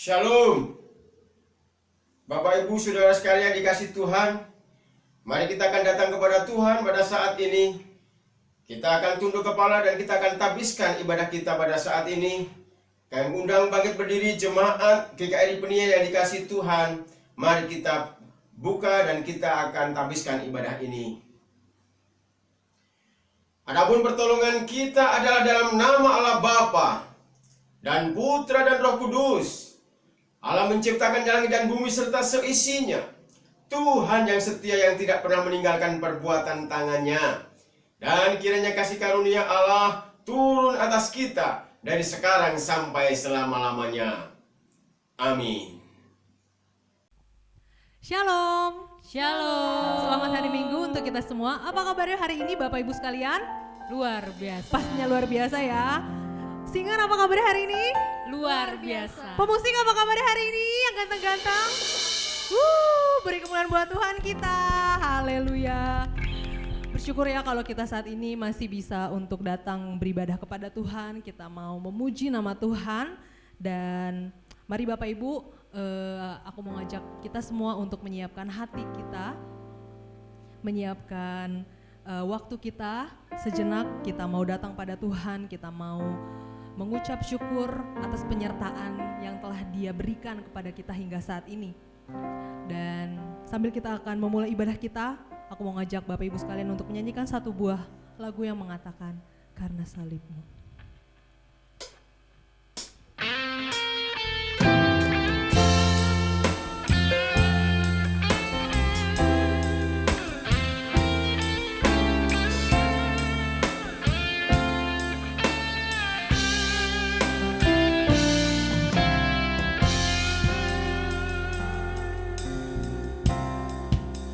Shalom. Bapak Ibu Saudara sekalian dikasih Tuhan, mari kita akan datang kepada Tuhan pada saat ini. Kita akan tunduk kepala dan kita akan tabiskan ibadah kita pada saat ini. Kami undang bangkit berdiri jemaat GKRI Penia yang dikasih Tuhan. Mari kita buka dan kita akan tabiskan ibadah ini. Adapun pertolongan kita adalah dalam nama Allah Bapa dan Putra dan Roh Kudus. Allah menciptakan langit dan bumi serta seisinya. Tuhan yang setia yang tidak pernah meninggalkan perbuatan tangannya. Dan kiranya kasih karunia Allah turun atas kita dari sekarang sampai selama-lamanya. Amin. Shalom. Shalom. Selamat hari Minggu untuk kita semua. Apa kabarnya hari ini Bapak Ibu sekalian? Luar biasa. Pastinya luar biasa ya. Singer apa kabarnya hari ini? Luar biasa. Pemusik apa kabarnya hari ini yang ganteng-ganteng? Beri kemuliaan buat Tuhan kita. Haleluya. Bersyukur ya kalau kita saat ini masih bisa untuk datang beribadah kepada Tuhan. Kita mau memuji nama Tuhan. Dan mari Bapak Ibu, aku mau ngajak kita semua untuk menyiapkan hati kita. Menyiapkan waktu kita sejenak, kita mau datang pada Tuhan, kita mau mengucap syukur atas penyertaan yang telah Dia berikan kepada kita hingga saat ini. Dan sambil kita akan memulai ibadah kita, aku mau ngajak Bapak Ibu sekalian untuk menyanyikan satu buah lagu yang mengatakan Karena Salibmu.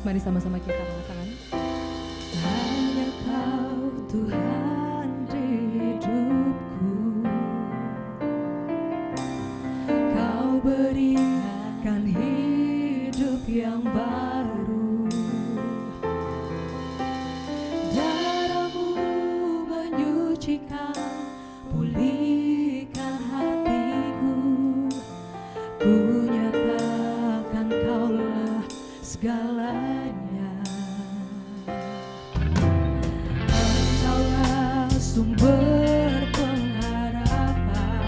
Mari sama-sama kita mengatakan, hanya Kau Tuhan di hidupku, Kau berikan hidup yang baru, darah-Mu menyucikan, pulihkan hatiku, ku nyatakan Kaulah segalanya. Engkaulah sumber pengharapan,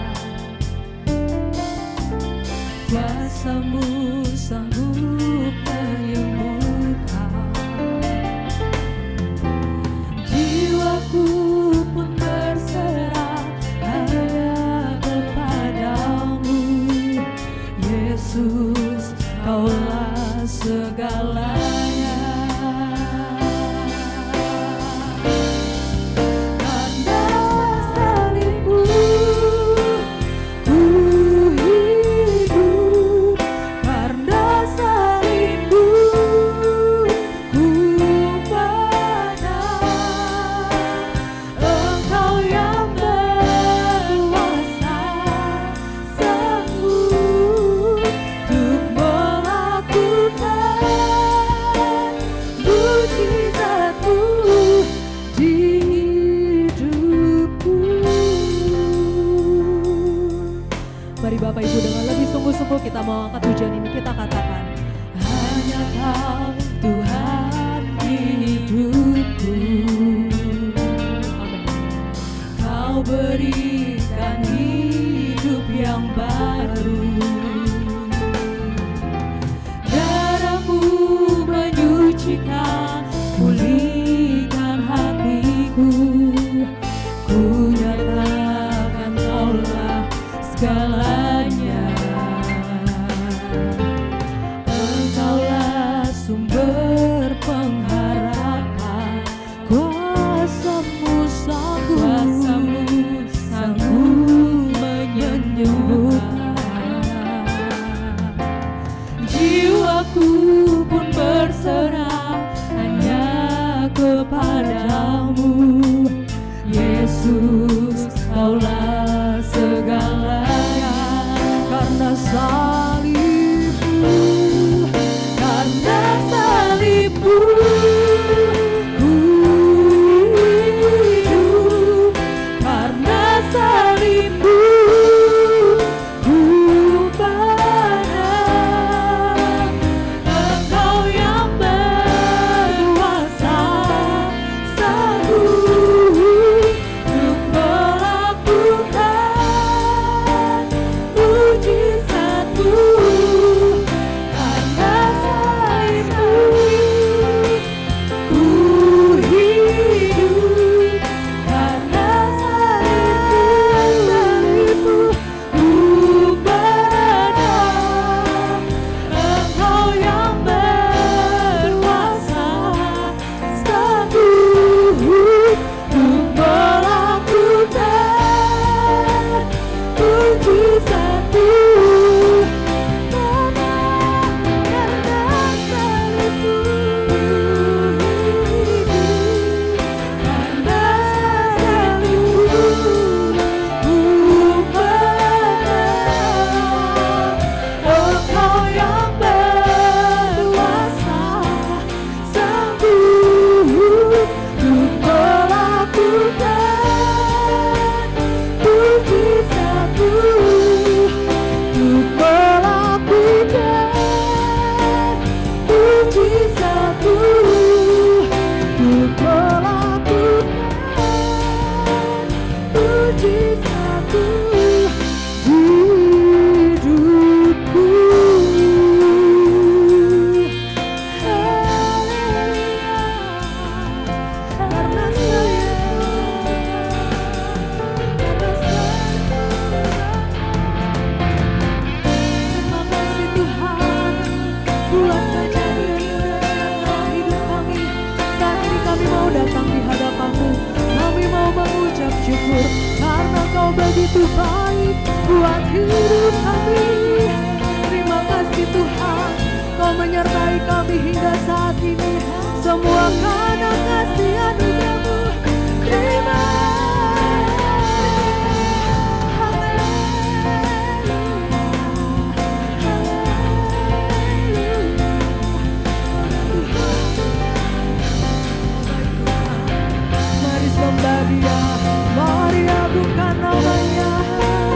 kuasa-Mu sanggup menyembuhkan, jiwaku pun berserah hanya kepadamu, Yesus, Kaulah segalanya. Karena salibmu ku hidup, karena salibmu ku menang. Engkau yang berkuasa sanggup untuk melakukan mujizat-Mu di hidupku. Mari Bapak Ibu dengan lebih sungguh-sungguh kita mau angkat pujian ini, kita katakan, hanya Kau Tuhan di hidupku. Amin. Kau berikan hidup yang baru, darah-Mu menyucikan, pulihkan hatiku, ku nyatakan Kaulah segalanya. Engkaulah sumber pengharapan, kuasa-Mu sanggup menyembuhkan, jiwaku pun berserah hanya kepadamu, Yesus, Kaulah segalanya. Karena salibmu, karena salibmu ku hidup, karena salibmu ku karena kau begitu baik buat hidup kami. Terima kasih Tuhan, kau menyertai kami hingga saat ini. Semua karena kasih anugerah-Mu. Terima sembah Dia, mari agungkan namanya,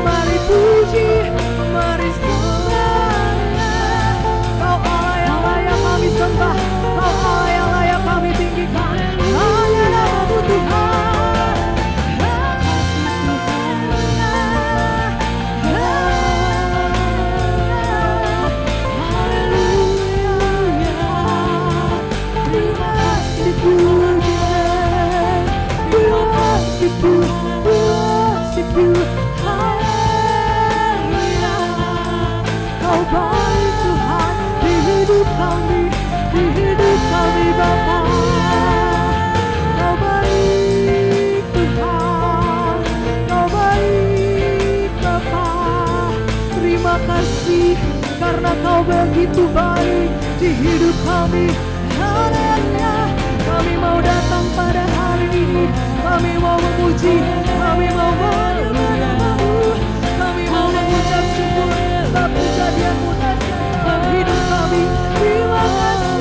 mari puji, mari sembah Dia. Kau Allah yang layak kami sembah, Kau Allah yang layak kami tinggikan. Hanya nama-Mu Tuhan. Kau baik Tuhan di hidup kami Bapa. Kau baik Tuhan, Kau baik Bapa. Terima kasih karena Kau begitu baik di hidup kami. Haleluya. Kami mau datang pada hari ini, kami mau memuji, kami mau menyembah nama-Mu, kami mau mengucap syukur sebab kejadian-Mu dahsyat dalam hidup kami. Terima kasih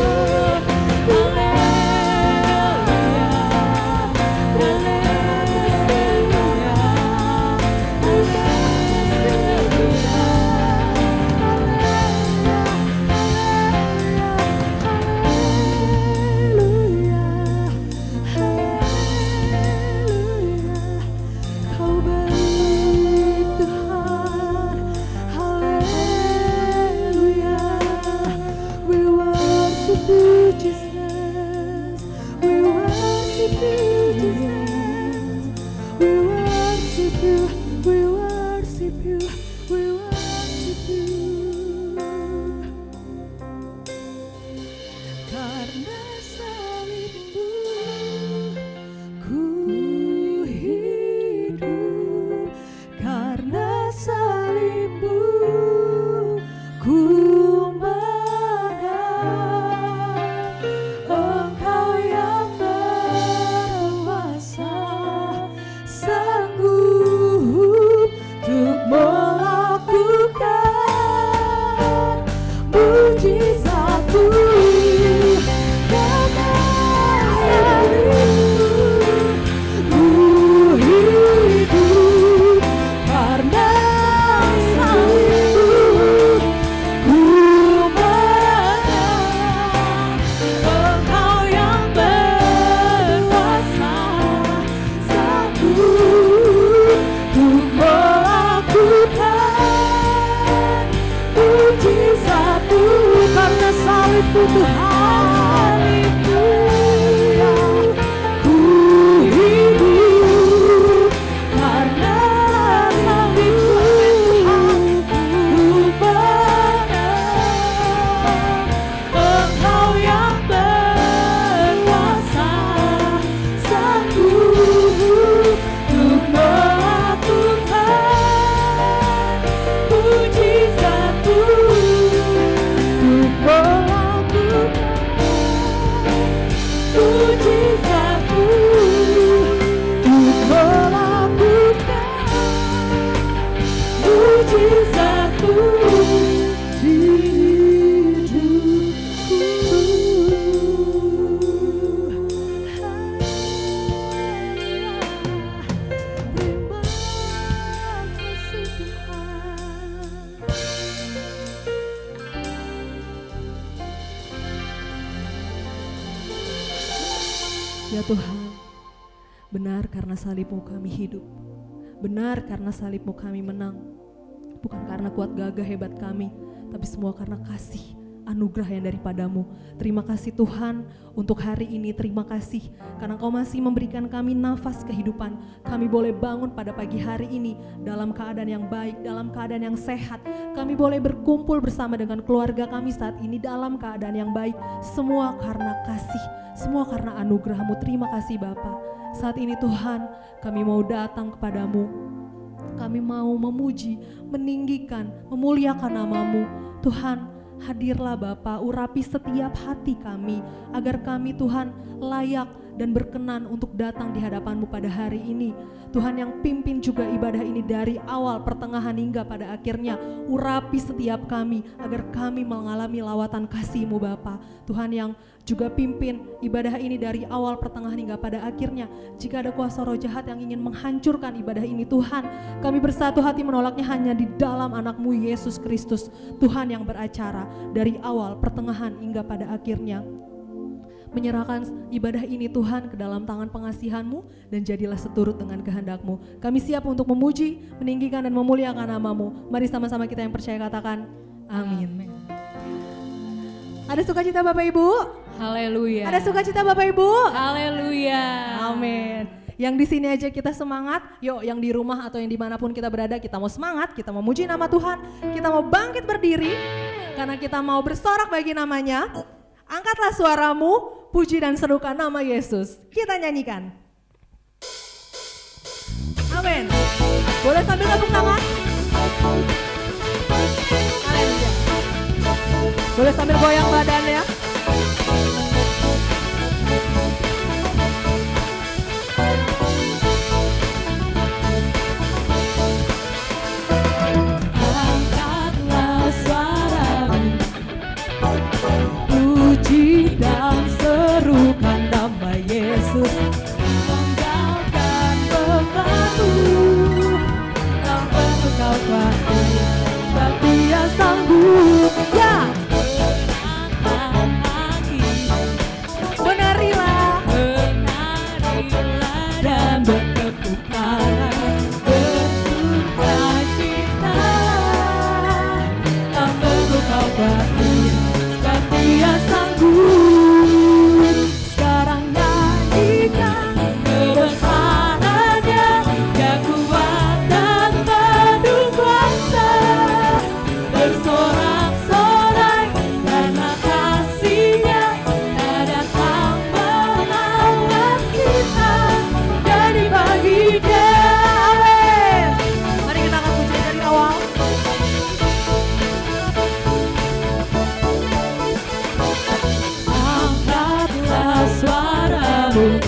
Ya Tuhan, benar karena salib-Mu kami hidup. Benar karena salib-Mu kami menang. Bukan karena kuat gagah hebat kami, tapi semua karena kasih anugerah yang daripada-Mu. Terima kasih Tuhan untuk hari ini, terima kasih karena Kau masih memberikan kami nafas kehidupan. Kami boleh bangun pada pagi hari ini dalam keadaan yang baik, dalam keadaan yang sehat. Kami boleh berkumpul bersama dengan keluarga kami saat ini dalam keadaan yang baik. Semua karena kasih, semua karena anugerah-Mu. Terima kasih Bapa. Saat ini Tuhan, kami mau datang kepadamu. Kami mau memuji, meninggikan, memuliakan nama-Mu. Tuhan, hadirlah Bapa, urapi setiap hati kami, agar kami Tuhan layak dan berkenan untuk datang di hadapan-Mu pada hari ini. Tuhan yang pimpin juga ibadah ini dari awal, pertengahan hingga pada akhirnya. Urapi setiap kami agar kami mengalami lawatan kasih-Mu Bapa. Tuhan yang juga pimpin ibadah ini dari awal, pertengahan hingga pada akhirnya. Jika ada kuasa roh jahat yang ingin menghancurkan ibadah ini Tuhan, kami bersatu hati menolaknya hanya di dalam anak-Mu Yesus Kristus. Tuhan yang beracara dari awal, pertengahan hingga pada akhirnya. Menyerahkan ibadah ini Tuhan ke dalam tangan pengasihan-Mu dan jadilah seturut dengan kehendak-Mu. Kami siap untuk memuji, meninggikan dan memuliakan nama-Mu. Mari sama-sama kita yang percaya katakan amin. Ada sukacita Bapak Ibu? Haleluya. Ada sukacita Bapak Ibu? Haleluya. Amin. Yang di sini aja kita semangat, yuk yang di rumah atau yang dimanapun kita berada, kita mau semangat, kita mau muji nama Tuhan, kita mau bangkit berdiri, karena kita mau bersorak bagi namanya. Angkatlah suaramu, puji dan serukan nama Yesus. Kita nyanyikan. Amin. Boleh sambil tepuk tangan? Haleluya. Boleh sambil goyang badan ya. Angkatlah suaramu, puji dan serukan nama Yesus. Tinggalkan bebanmu, tak perlu kau khawatir, sebab Dia sanggup. Ya, tenangkan hati, Benarilah. menarilah dan bertepuk tangan, bersukacita. Tak perlu kau khawatir, sebab Dia sanggup. Sekarang nyanyikan kebesarannya, Dia kuat dan penuh kuasa. Bersorak-sorai karena kasih-Nya, tak datang melawan kita. Jadi bagi Dia, Amin. Mari kita akan puji dari awal. angkatlah suaramu,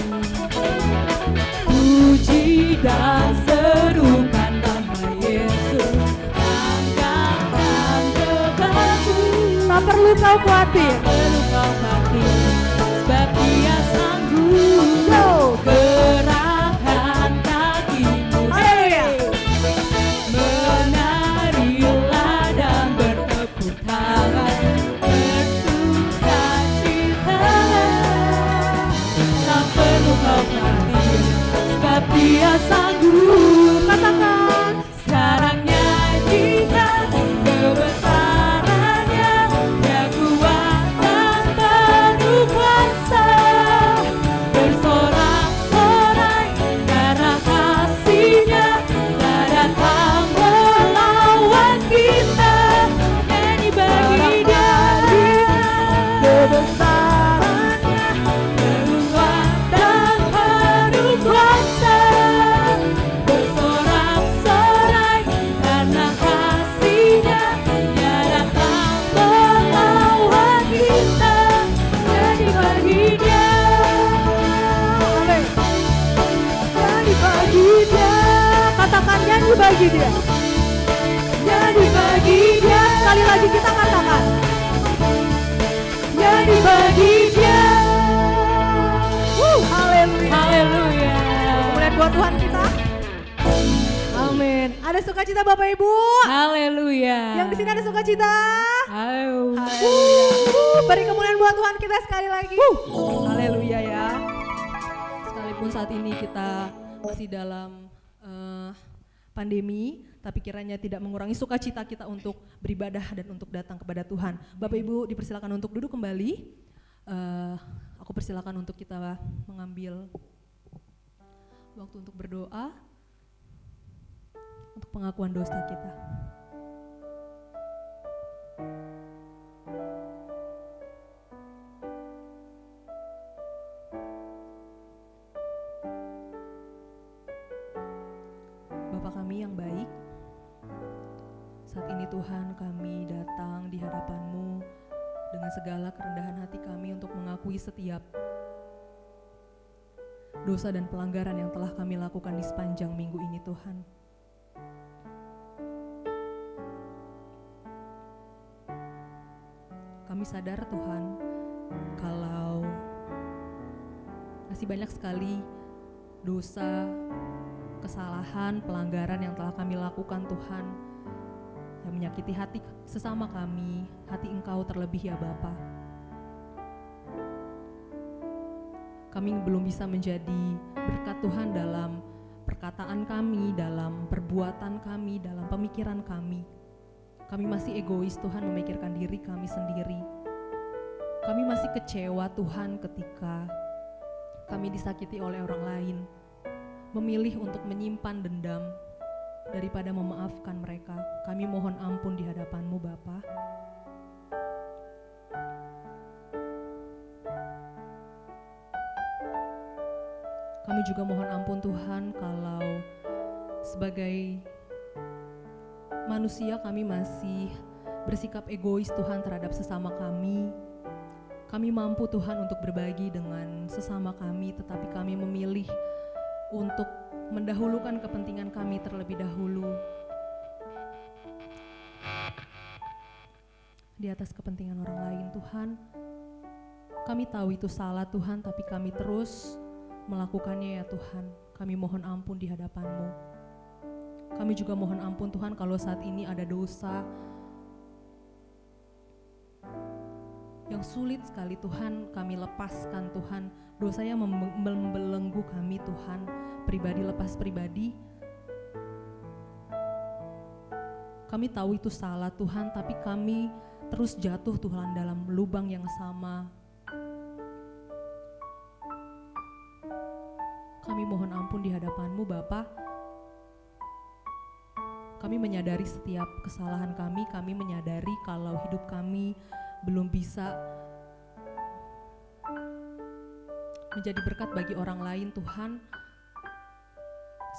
puji dan serukan nama Yesus. Angkatkan bebanmu, Tak perlu kau khawatir. perlu kau khawatir, sebab Dia sanggup. Gerakkan kakimu, Haleluya. menarilah dan bertepuk tangan, bersukacita. Tak perlu kau khawatir, sebab Dia sanggup. Katakan, sekarang nyanyikan kebesarannya, Dia kuat dan penuh kuasa. Bersorak-sorai karena kasih-Nya, tak datang melawan kita. Nyanyi bagi Dia kebesarannya, kuat dan penuh kuasa. Bersorak-sorai karena kasih-Nya, Dia datang melawan kita. Nyanyi bagi Dia, nyanyi bagi Dia. Katakan nyanyi bagi Dia. Nyanyi bagi Dia. Sekali lagi kita katakan. Nyanyi bagi Dia. Haleluya. Haleluya. Kemuliaan buat Tuhan kita. Amin. Ada sukacita Bapak Ibu? Haleluya. Yang di sini ada sukacita? Haleluya. Beri kemuliaan buat Tuhan kita sekali lagi. Haleluya ya. Sekalipun saat ini kita masih dalam pandemi, tapi kiranya tidak mengurangi sukacita kita untuk beribadah dan untuk datang kepada Tuhan. Bapak Ibu dipersilakan untuk duduk kembali. Aku persilakan untuk kita mengambil waktu untuk berdoa untuk pengakuan dosa kita. kami yang baik. Saat ini Tuhan, kami datang di hadapan-Mu dengan segala kerendahan hati kami untuk mengakui setiap dosa dan pelanggaran yang telah kami lakukan di sepanjang minggu ini Tuhan. Kami sadar Tuhan, kalau masih banyak sekali dosa, kesalahan, pelanggaran yang telah kami lakukan Tuhan, yang menyakiti hati sesama kami, hati Engkau terlebih ya Bapa. Kami belum bisa menjadi berkat Tuhan dalam perkataan kami, dalam perbuatan kami, dalam pemikiran kami. Kami masih egois Tuhan, memikirkan diri kami sendiri. Kami masih kecewa Tuhan ketika kami disakiti oleh orang lain, memilih untuk menyimpan dendam daripada memaafkan mereka. Kami mohon ampun di hadapan-Mu Bapa. Kami juga mohon ampun Tuhan kalau sebagai manusia kami masih bersikap egois Tuhan terhadap sesama kami. Kami mampu Tuhan untuk berbagi dengan sesama kami, tetapi kami memilih untuk mendahulukan kepentingan kami terlebih dahulu di atas kepentingan orang lain Tuhan. Kami tahu itu salah Tuhan, tapi kami terus melakukannya ya Tuhan. Kami mohon ampun di hadapan-Mu. Kami juga mohon ampun Tuhan kalau saat ini ada dosa yang sulit sekali Tuhan kami lepaskan Tuhan. Dosa yang membelenggu kami Tuhan, pribadi lepas pribadi. Kami tahu itu salah Tuhan, tapi kami terus jatuh Tuhan dalam lubang yang sama. Kami mohon ampun di hadapan-Mu Bapa. Kami menyadari setiap kesalahan kami menyadari kalau hidup kami belum bisa menjadi berkat bagi orang lain Tuhan.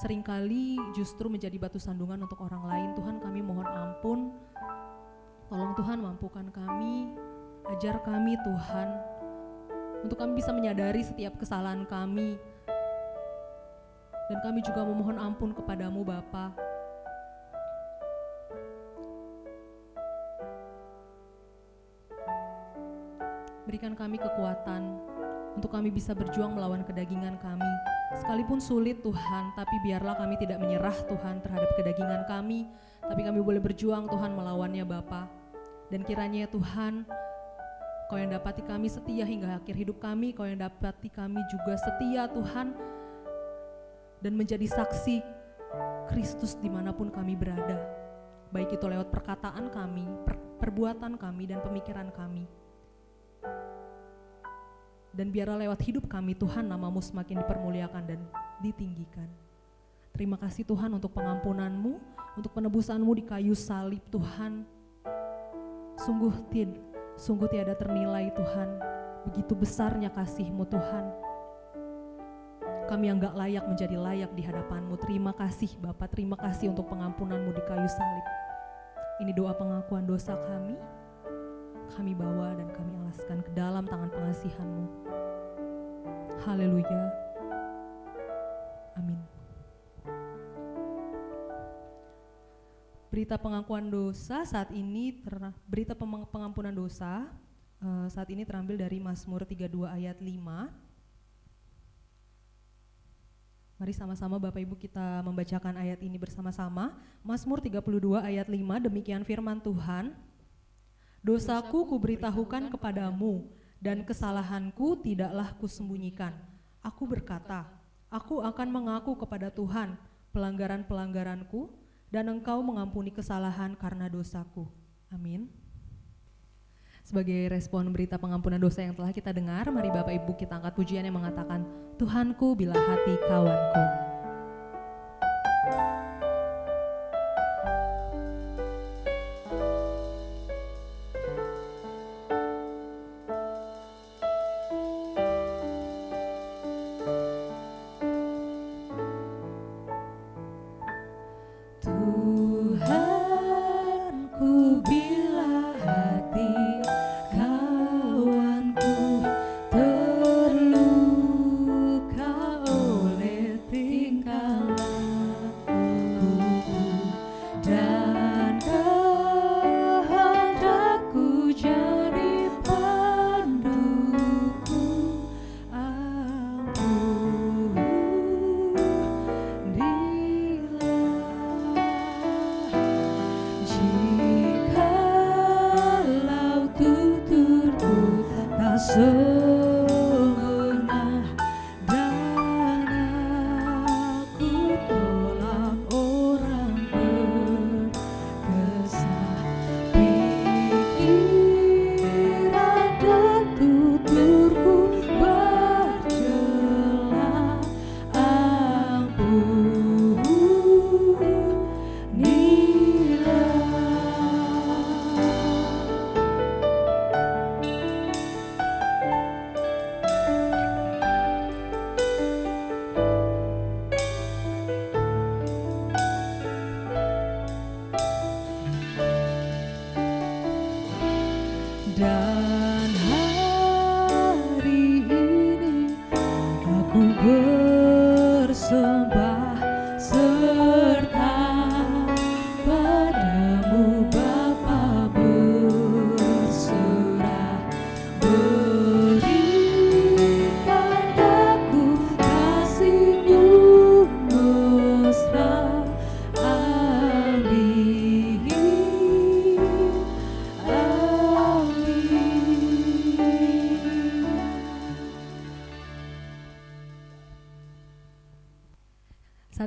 Seringkali justru menjadi batu sandungan untuk orang lain Tuhan. Kami mohon ampun. Tolong Tuhan mampukan kami, ajar kami Tuhan, untuk kami bisa menyadari setiap kesalahan kami. Dan kami juga memohon ampun kepadamu Bapa. Berikan kami kekuatan untuk kami bisa berjuang melawan kedagingan kami. Sekalipun sulit Tuhan, tapi biarlah kami tidak menyerah Tuhan terhadap kedagingan kami, tapi kami boleh berjuang Tuhan melawannya Bapa. Dan kiranya Tuhan, Kau yang dapati kami setia hingga akhir hidup kami, Kau yang dapati kami juga setia Tuhan, dan menjadi saksi Kristus dimanapun kami berada. Baik itu lewat perkataan kami, perbuatan kami, dan pemikiran kami. Dan biarlah lewat hidup kami Tuhan nama-Mu semakin dipermuliakan dan ditinggikan. Terima kasih Tuhan untuk pengampunan-Mu, untuk penebusan-Mu di kayu salib Tuhan. Sungguh tiada ternilai Tuhan, begitu besarnya kasih-Mu Tuhan. Kami yang gak layak menjadi layak di hadapan-Mu. Terima kasih Bapa, terima kasih untuk pengampunan-Mu di kayu salib. Ini doa pengakuan dosa kami bawa dan kami alaskan ke dalam tangan pengasihan-Mu. Haleluya. Amin. Berita pengakuan dosa saat ini, berita pengampunan dosa saat ini terambil dari Mazmur 32 ayat 5. Mari sama-sama Bapak Ibu kita membacakan ayat ini bersama-sama. Mazmur 32 ayat 5, demikian firman Tuhan. Dosaku kuberitahukan kepadamu, dan kesalahanku tidaklah kusembunyikan. Aku berkata, aku akan mengaku kepada Tuhan pelanggaran-pelanggaranku, dan Engkau mengampuni kesalahan karena dosaku. Amin. Sebagai respon berita pengampunan dosa yang telah kita dengar, mari Bapak Ibu kita angkat pujian yang mengatakan, Tuhanku bila hati kawanku.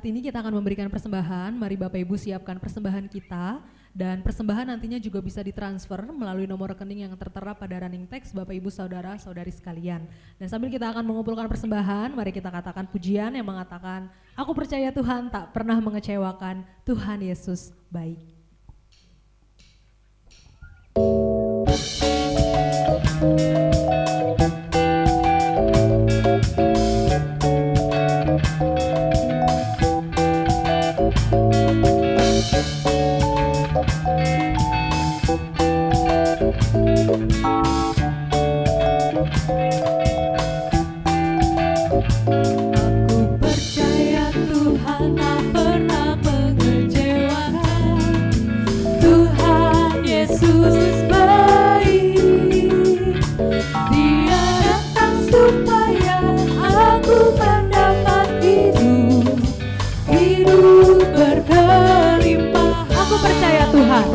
ini kita akan memberikan persembahan. Mari Bapak Ibu siapkan persembahan kita. Dan persembahan nantinya juga bisa ditransfer melalui nomor rekening yang tertera pada running text Bapak Ibu saudara-saudari sekalian. Dan sambil kita akan mengumpulkan persembahan, mari kita katakan pujian yang mengatakan, aku percaya Tuhan tak pernah mengecewakan, Tuhan Yesus baik. Aku percaya Tuhan tak pernah mengecewakan. Tuhan Yesus baik. Dia datang supaya aku mendapat hidup, hidup berkelimpah. Aku percaya Tuhan.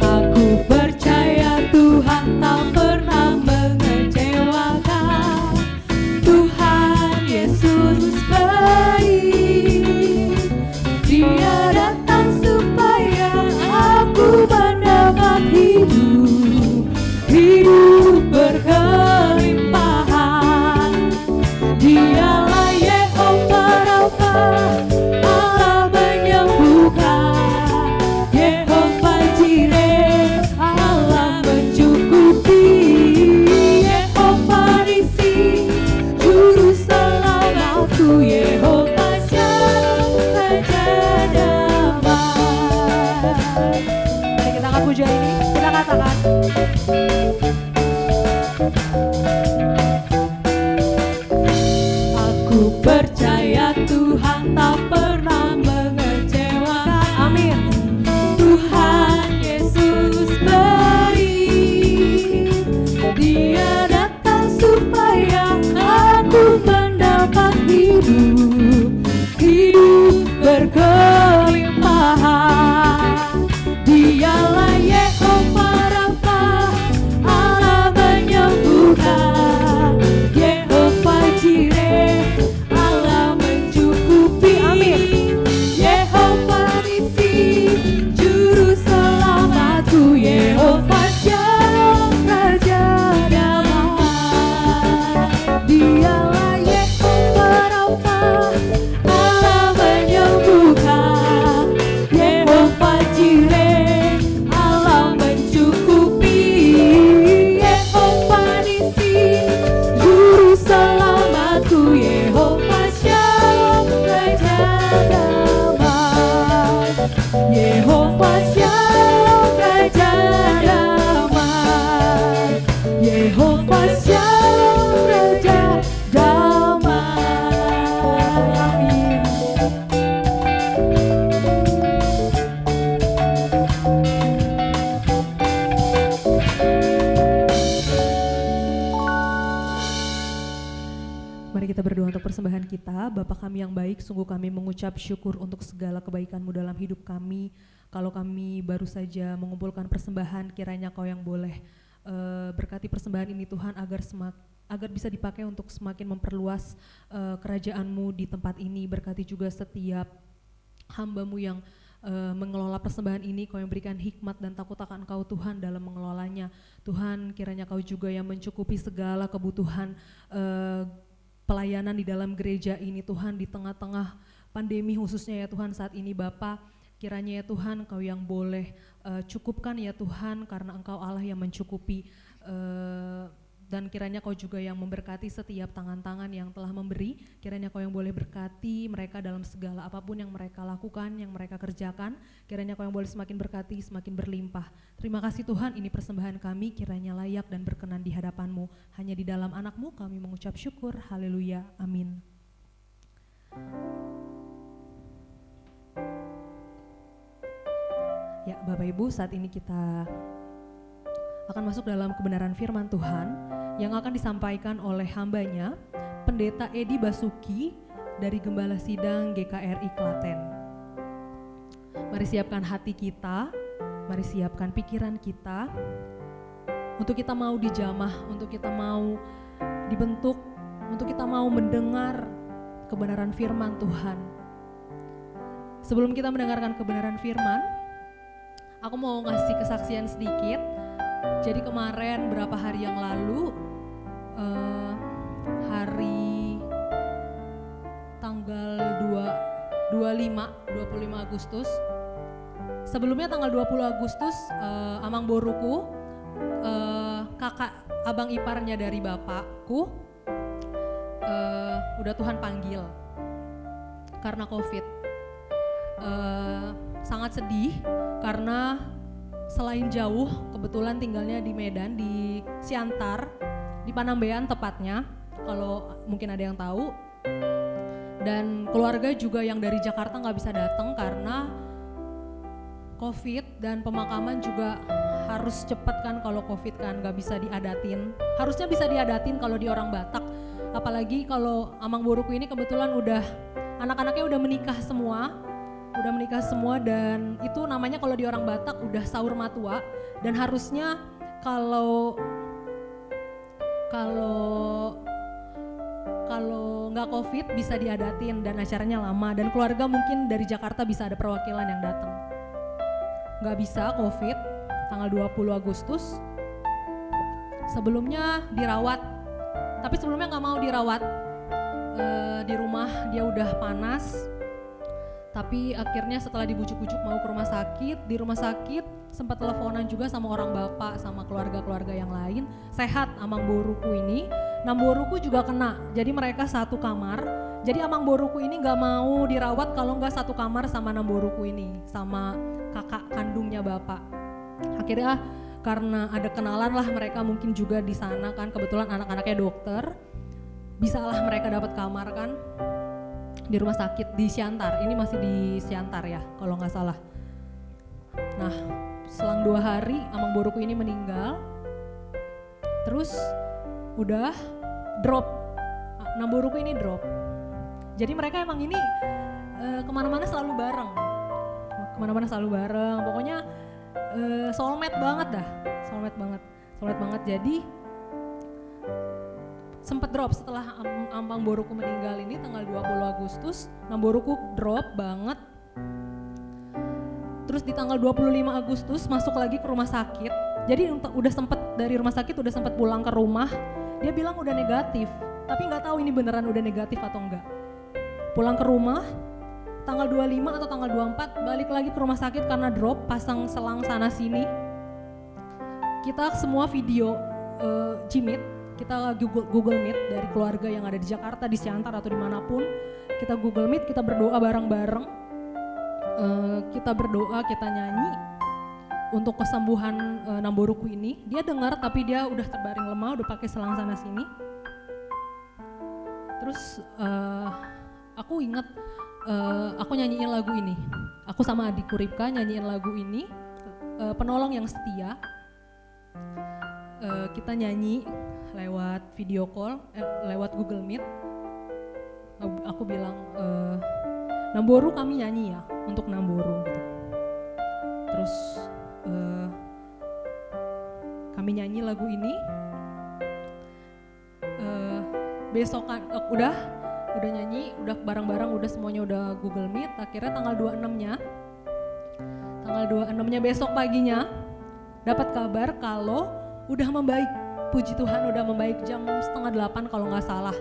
Aku percaya Tuhan tak pernah mengecewakan. Tuhan Yesus baik. Dia datang supaya aku mendapat hidup, hidup berkelimpahan. Dialah Yehova Rafa, Allah menyembuhkan. Yehova Jireh, Allah mencukupi. Yehova Nisi, juru selamatku. Yehova Shalom, Raja damai. Mari kita angkat pujian ini, kita katakan. Aku percaya Tuhan tak pernah mengecewakan. Amin. Tuhan Yesus baik. Dia datang supaya aku mendapat hidup, hidup berkelimpahan. Dialah Yehova Rafa, Allah menyembuhkan. Yehova Jireh, Allah mencukupi. Amin. Yehova Nisi, juru selamatku. Yehova Shalom, Raja damai. Dialah Yehova Rafa, Allah menyembuhkan. Yehova Jireh, Allah mencukupi. Yehova Nisi, juru selamatku. Yehova Shalom, Raja damai. Yehova Shalom, Raja damai. Yehova Shalom, Raja damai. Amin. Mari kita berdoa untuk persembahan kita. Bapa kami yang baik, sungguh kami mengucap syukur untuk segala kebaikan-Mu dalam hidup kami. Kalau kami baru saja mengumpulkan persembahan, kiranya Kau yang boleh berkati persembahan ini Tuhan agar bisa dipakai untuk semakin memperluas kerajaan-Mu di tempat ini. Berkati juga setiap hamba-Mu yang mengelola persembahan ini. Kau yang berikan hikmat dan takut akan Kau Tuhan dalam mengelolanya. Tuhan, kiranya Kau juga yang mencukupi segala kebutuhan pelayanan di dalam gereja ini Tuhan, di tengah-tengah pandemi khususnya ya Tuhan saat ini Bapa. Kiranya ya Tuhan Kau yang boleh cukupkan ya Tuhan, karena Engkau Allah yang mencukupi, dan kiranya Kau juga yang memberkati setiap tangan-tangan yang telah memberi. Kiranya Kau yang boleh berkati mereka dalam segala apapun yang mereka lakukan, yang mereka kerjakan. Kiranya Kau yang boleh semakin berkati, semakin berlimpah. Terima kasih Tuhan, ini persembahan kami kiranya layak dan berkenan di hadapan-Mu. Hanya di dalam anak-Mu kami mengucap syukur. Haleluya, amin. Ya Bapak Ibu, saat ini kita akan masuk dalam kebenaran firman Tuhan yang akan disampaikan oleh hambanya, Pendeta Edi Basuki dari Gembala Sidang GKRI Klaten. Mari siapkan hati kita, mari siapkan pikiran kita, untuk kita mau dijamah, untuk kita mau dibentuk, untuk kita mau mendengar kebenaran firman Tuhan. Sebelum kita mendengarkan kebenaran firman, aku mau ngasih kesaksian sedikit. Jadi kemarin berapa hari yang lalu, hari tanggal 25 Agustus. Sebelumnya tanggal 20 Agustus, Amang Boruku, kakak abang iparnya dari bapakku, udah Tuhan panggil karena COVID. Sangat sedih karena selain jauh, kebetulan tinggalnya di Medan, di Siantar, di Panambean tepatnya, kalau mungkin ada yang tahu. Dan keluarga juga yang dari Jakarta nggak bisa datang karena COVID, dan pemakaman juga harus cepet kan kalau COVID kan, nggak bisa diadatin. Harusnya bisa diadatin kalau di orang Batak, apalagi kalau Amang Boruku ini kebetulan udah anak-anaknya udah menikah semua, dan itu namanya kalau di orang Batak udah sahur matua, dan harusnya kalau nggak COVID bisa diadatin dan acaranya lama, dan keluarga mungkin dari Jakarta bisa ada perwakilan yang datang. Nggak bisa COVID tanggal 20 Agustus. Sebelumnya dirawat, tapi sebelumnya nggak mau dirawat. Di rumah dia udah panas, tapi akhirnya setelah dibujuk-bujuk mau ke rumah sakit. Di rumah sakit sempat teleponan juga sama orang bapak, sama keluarga-keluarga yang lain. Sehat Amang Boruku ini, Namboruku juga kena. Jadi mereka satu kamar. Jadi Amang Boruku ini gak mau dirawat kalau gak satu kamar sama Namboruku ini, sama kakak kandungnya bapak. Akhirnya karena ada kenalan lah mereka mungkin juga di sana kan, kebetulan anak-anaknya dokter, bisalah mereka dapat kamar kan di rumah sakit di Siantar. Ini masih di Siantar ya kalau nggak salah. Nah, selang 2 hari Amang Boruku ini meninggal. Terus udah drop, Namboruku ini drop. Jadi mereka emang ini kemana-mana selalu bareng. Pokoknya soulmate banget dah, soulmate banget. Jadi sempat drop setelah Amang Boruku meninggal ini tanggal 20 Agustus, Namboruku drop banget. Terus di tanggal 25 Agustus masuk lagi ke rumah sakit. Jadi udah sempet dari rumah sakit udah sempet pulang ke rumah. Dia bilang udah negatif, tapi nggak tahu ini beneran udah negatif atau enggak. Pulang ke rumah tanggal 25 atau tanggal 24 balik lagi ke rumah sakit karena drop, pasang selang sana sini. Kita semua video G-Meet, kita Google Meet dari keluarga yang ada di Jakarta, di Siantar atau dimanapun. Kita Google Meet, kita berdoa bareng-bareng. Kita berdoa, kita nyanyi untuk kesembuhan Namboruku ini. Dia dengar tapi dia udah terbaring lemah, udah pakai selang sana sini. Terus aku ingat aku nyanyiin lagu ini. Aku sama adikku Ripka nyanyiin lagu ini, Penolong yang Setia. Kita nyanyi lewat video call, lewat Google Meet. Aku bilang, Namboru kami nyanyi ya, untuk Namboru gitu. Terus kami nyanyi lagu ini. Besokan udah nyanyi, udah bareng-bareng, udah semuanya udah Google Meet. Akhirnya tanggal 26-nya besok paginya dapat kabar kalau udah membaik. Puji Tuhan udah membaik jam 7:30 kalau nggak salah.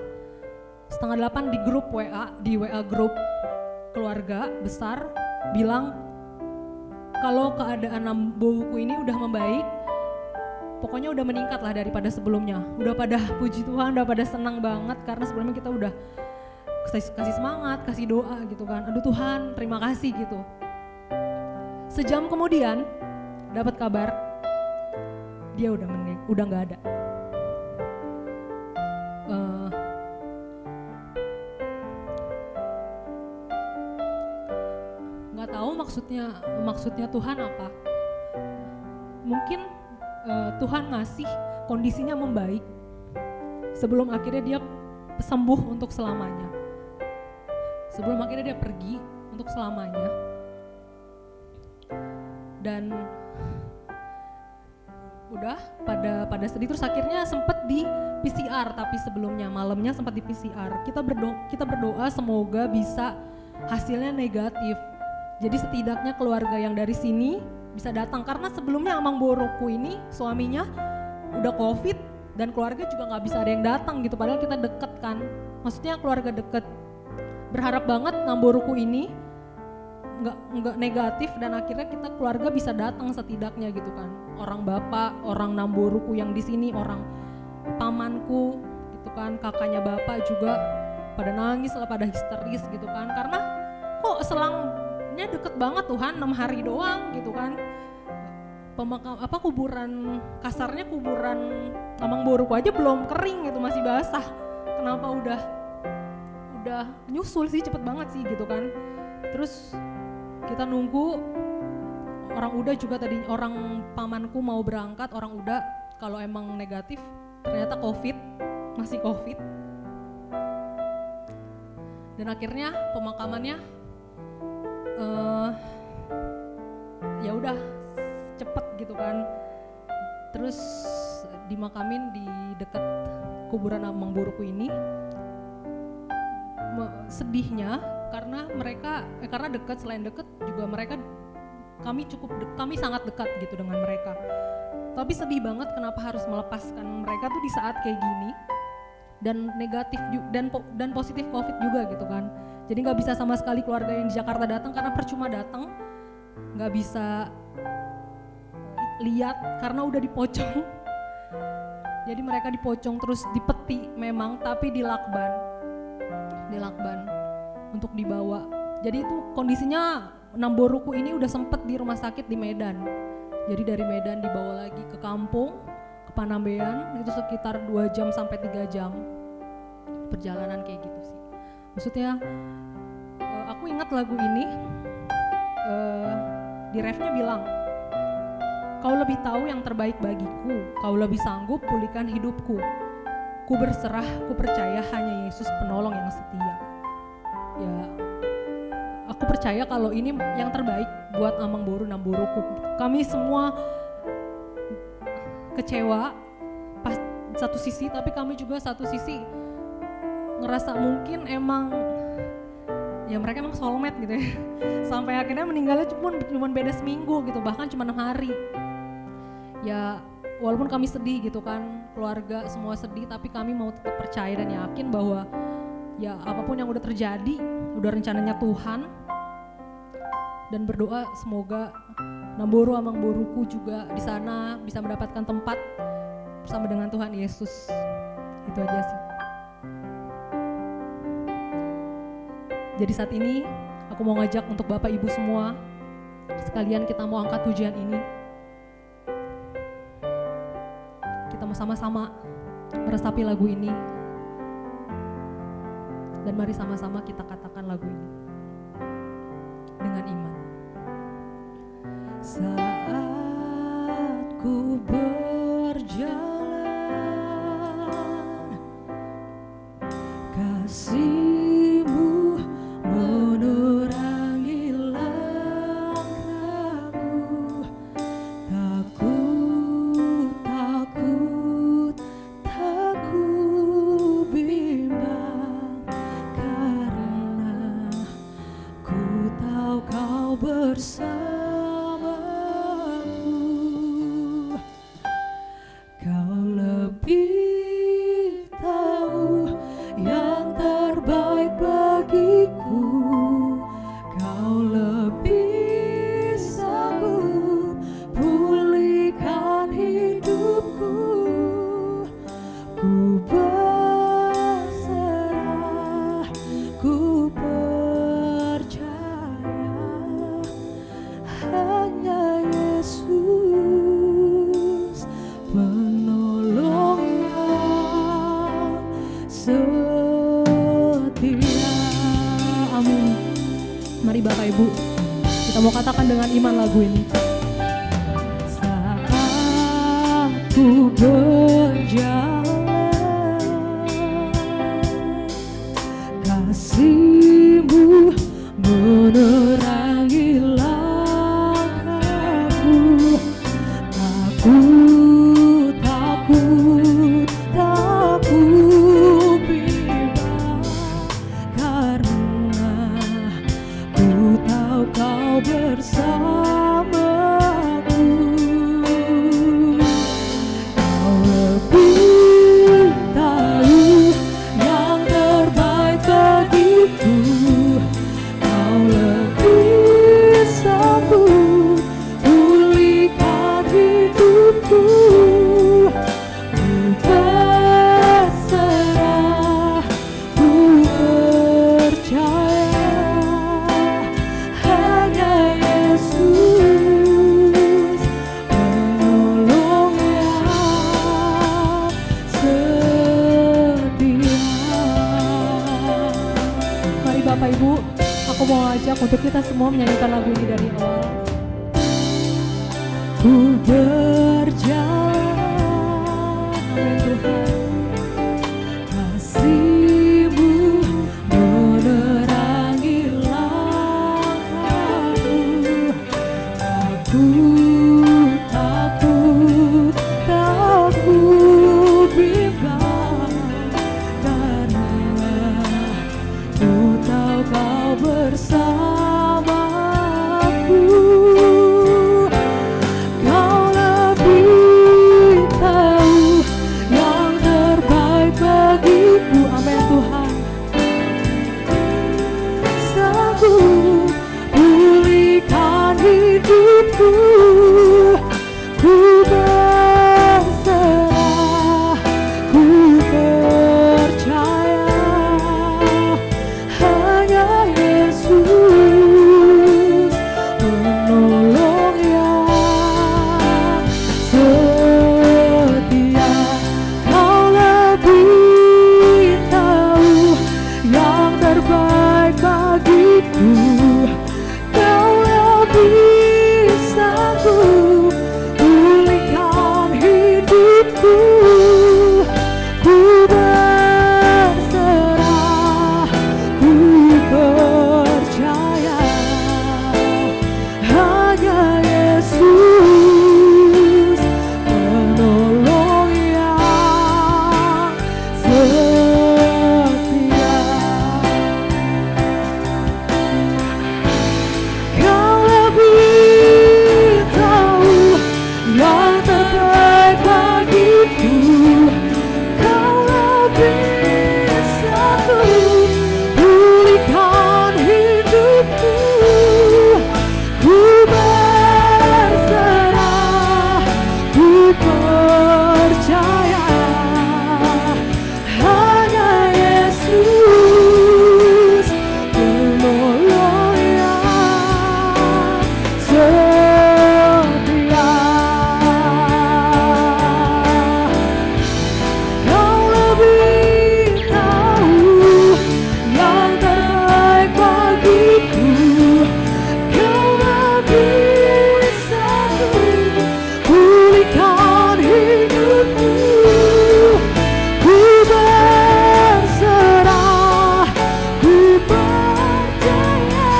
7:30 di grup WA, di WA grup keluarga besar bilang kalau keadaan Namboruku ini udah membaik. Pokoknya udah meningkat lah daripada sebelumnya. Udah pada puji Tuhan, udah pada senang banget karena sebelumnya kita udah kasih semangat, kasih doa gitu kan. Aduh Tuhan, terima kasih gitu. Sejam kemudian dapat kabar dia udah nggak ada. Nggak tahu maksudnya Tuhan apa. Mungkin Tuhan ngasih kondisinya membaik sebelum akhirnya dia sembuh untuk selamanya. Sebelum akhirnya dia pergi untuk selamanya. Dan udah pada sedih, terus akhirnya sempet di PCR, tapi sebelumnya malamnya sempat di PCR. Kita berdoa semoga bisa hasilnya negatif. Jadi setidaknya keluarga yang dari sini bisa datang, karena sebelumnya Amang Boruku ini suaminya udah COVID dan keluarga juga nggak bisa ada yang datang gitu, padahal kita deket kan, maksudnya keluarga deket. Berharap banget Namboruku ini nggak negatif dan akhirnya kita keluarga bisa datang setidaknya gitu kan, orang bapak, orang Namboruku yang di sini, orang pamanku gitu kan, kakaknya bapak juga pada nangis lah, pada histeris gitu kan, karena kok selangnya deket banget Tuhan, 6 hari doang gitu kan. Kuburan, kasarnya kuburan Amang Boruku aja belum kering gitu, masih basah. Kenapa udah nyusul sih, cepet banget sih gitu kan. Terus kita nunggu, orang Uda juga tadi, orang pamanku mau berangkat, orang Uda kalau emang negatif ternyata masih COVID. Dan akhirnya pemakamannya ya udah cepet gitu kan. Terus dimakamin di dekat kuburan Amang Boruku ini. Sedihnya karena mereka karena dekat, selain dekat juga mereka, kami sangat dekat gitu dengan mereka. Tapi sedih banget kenapa harus melepaskan mereka tuh di saat kayak gini, dan negatif dan positif COVID juga gitu kan. Jadi nggak bisa sama sekali keluarga yang di Jakarta datang karena percuma datang, nggak bisa lihat karena udah dipocong. Jadi mereka dipocong terus dipeti memang, tapi dilakban untuk dibawa. Jadi itu kondisinya Namboruku ini udah sempet di rumah sakit di Medan. Jadi dari Medan dibawa lagi ke kampung, ke Panambean, itu sekitar 2 jam sampai 3 jam perjalanan kayak gitu sih. Maksudnya aku ingat lagu ini, di refnya bilang, kau lebih tahu yang terbaik bagiku, kau lebih sanggup pulihkan hidupku. Ku berserah, ku percaya hanya Yesus penolong yang setia. Ya, aku percaya kalau ini yang terbaik buat Amang Boru Namboruku. Kami semua kecewa pas satu sisi, tapi kami juga satu sisi ngerasa mungkin emang ya mereka emang soulmate gitu ya. Sampai akhirnya meninggalnya cuma beda seminggu gitu, bahkan cuma 6 hari. Ya walaupun kami sedih gitu kan, keluarga semua sedih, tapi kami mau tetap percaya dan yakin bahwa ya apapun yang udah terjadi, udah rencananya Tuhan. Dan berdoa semoga Namboru Amang Boruku juga di sana bisa mendapatkan tempat bersama dengan Tuhan Yesus. Itu aja sih. Jadi saat ini aku mau ngajak untuk Bapak Ibu semua, sekalian kita mau angkat pujian ini. Kita mau sama-sama meresapi lagu ini. Dan mari sama-sama kita katakan lagu ini dengan iman. Saat ku berjalan, kasih-Mu menerangi langkahku. Takut, tak ku bimbang, karena ku tahu Kau bersamaku. Kau lebih tahu yang terbaik bagiku. Kau lebih sanggup pulihkan hidupku. Ku berserah, ku percaya hanya Yesus penolong yang setia. Amin. Mari Bapak Ibu, kita mau katakan dengan iman lagu ini. Saat ku berjalan, kasih-Mu menerangi langkahku. Takut, tak ku bimbang, karena ku tahu Kau semua menyanyikan lagu ini dari awal. Ku berjalan, Amin Tuhan. kasih-Mu menerangi langkahku. Aku takut, takut bimbang, karena ku tahu Kau bersamaku. Kau lebih tahu yang terbaik bagiku. Amin Tuhan. Sanggup pulihkan hidupku. Ku berserah, ku percaya hanya Yesus penolong yang setia. Kau lebih tahu yang terbaik bagiku. Kau lebih sanggup pulihkan hidupku. Ku berserah, ku percaya hanya Yesus penolong yang setia. Kau lebih tahu yang terbaik bagiku. Kau lebih sanggup pulihkan hidupku. Ku berserah, ku percaya hanya Yesus penolong yang setia. Kau lebih tahu yang terbaik bagiku. Kau lebih sanggup pulihkan hidupku. Ku berserah, ku percaya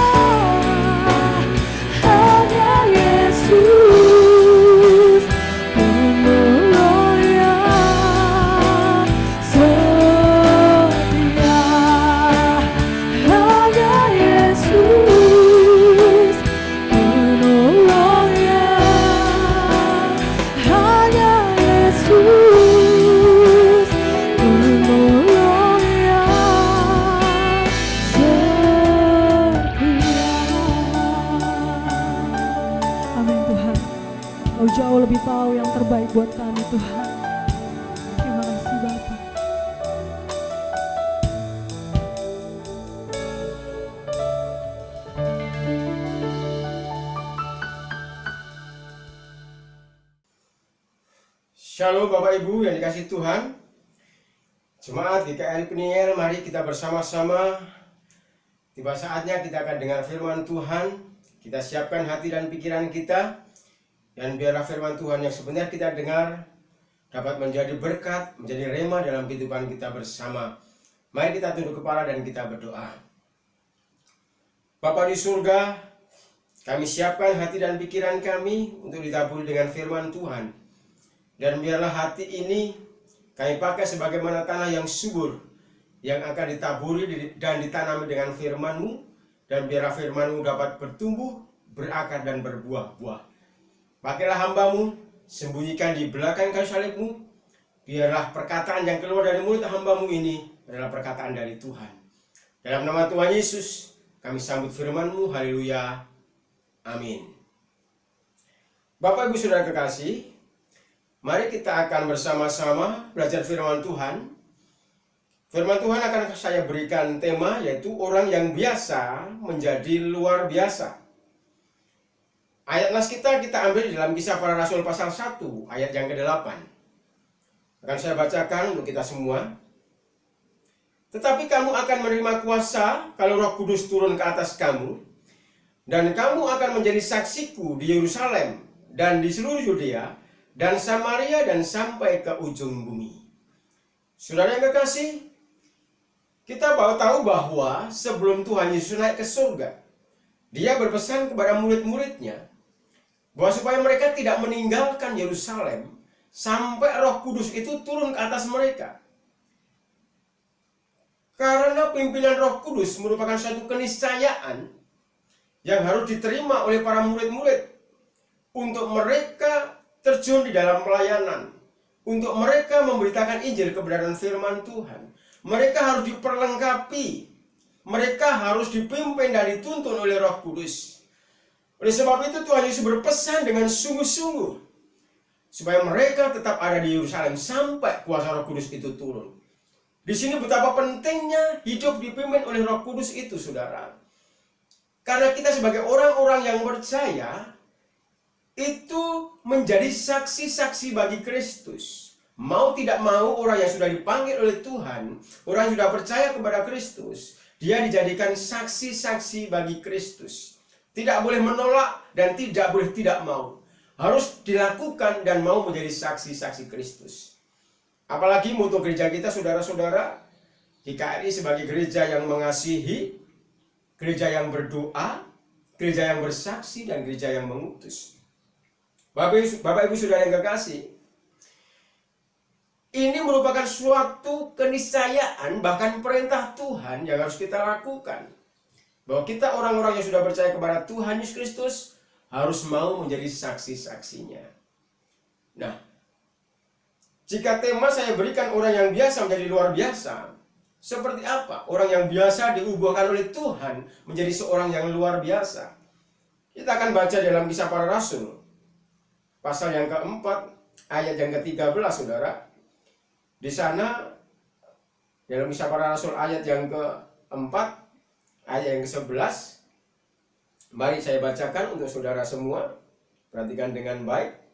hanya Yesus penolong yang setia. Hanya Yesus penolong yang, hanya Yesus penolong yang setia. Amin Tuhan. Kau jauh lebih tahu yang terbaik buat kami Tuhan. Terima kasih Bapa. Shalom Bapak Ibu yang dikasihi Tuhan. Jemaat GKRI Peniel, mari kita bersama-sama. Tiba saatnya kita akan dengar firman Tuhan. Kita siapkan hati dan pikiran kita, dan biarlah firman Tuhan yang sebenarnya kita dengar dapat menjadi berkat, menjadi rema dalam kehidupan kita bersama. Mari kita tunduk kepala dan kita berdoa. Bapa di surga, kami siapkan hati dan pikiran kami untuk ditaburi dengan firman Tuhan. Dan biarlah hati ini kami pakai sebagaimana tanah yang subur, yang akan ditaburi dan ditanami dengan firman-Mu. Dan biarlah firman-Mu dapat bertumbuh, berakar dan berbuah-buah. Pakailah hamba-Mu, sembunyikan di belakang kayu salib-Mu. Biarlah perkataan yang keluar dari mulut hamba-Mu ini adalah perkataan dari Tuhan. Dalam nama Tuhan Yesus, kami sambut firman-Mu. Haleluya. Amin. Bapak Ibu Saudara kekasih, mari kita akan bersama-sama belajar firman Tuhan. Firman Tuhan akan saya berikan tema, yaitu orang yang biasa menjadi luar biasa. Ayat nas kita ambil dalam Kisah Para Rasul pasal 1 ayat yang ke-8. Akan saya bacakan untuk kita semua. Tetapi kamu akan menerima kuasa kalau Roh Kudus turun ke atas kamu, Dan kamu akan menjadi saksiku di Yerusalem dan di seluruh Yudea dan Samaria dan sampai ke ujung bumi. Saudara yang kekasih, kita tahu bahwa sebelum Tuhan Yesus naik ke surga, dia berpesan kepada murid-muridnya bahwa supaya mereka tidak meninggalkan Yerusalem sampai Roh Kudus itu turun ke atas mereka. Karena pimpinan Roh Kudus merupakan suatu keniscayaan yang harus diterima oleh para murid-murid untuk mereka terjun di dalam pelayanan, untuk mereka memberitakan Injil kebenaran firman Tuhan. Mereka harus diperlengkapi, mereka harus dipimpin dan dituntun oleh Roh Kudus. Oleh sebab itu Tuhan Yesus berpesan dengan sungguh-sungguh supaya mereka tetap ada di Yerusalem sampai kuasa Roh Kudus itu turun. Di sini betapa pentingnya hidup dipimpin oleh Roh Kudus itu, saudara. Karena kita sebagai orang-orang yang percaya itu menjadi saksi-saksi bagi Kristus. Mau tidak mau, orang yang sudah dipanggil oleh Tuhan, orang yang sudah percaya kepada Kristus, dia dijadikan saksi-saksi bagi Kristus. Tidak boleh menolak dan tidak boleh tidak mau. Harus dilakukan dan mau menjadi saksi-saksi Kristus. Apalagi moto gereja kita, saudara-saudara, GKRI sebagai gereja yang mengasihi, gereja yang berdoa, gereja yang bersaksi, dan gereja yang mengutus. Bapak Ibu Saudara yang kekasih, ini merupakan suatu keniscayaan, bahkan perintah Tuhan yang harus kita lakukan. Bahwa kita orang-orang yang sudah percaya kepada Tuhan Yesus Kristus harus mau menjadi saksi-saksinya. Nah, jika tema saya berikan orang yang biasa menjadi luar biasa, seperti apa orang yang biasa diubahkan oleh Tuhan menjadi seorang yang luar biasa? Kita akan baca dalam Kisah Para Rasul, pasal yang keempat, ayat yang ke-13, saudara. Di sana, dalam Kisah Para Rasul ayat yang keempat, ayat yang ke-11, mari saya bacakan untuk saudara semua. Perhatikan dengan baik.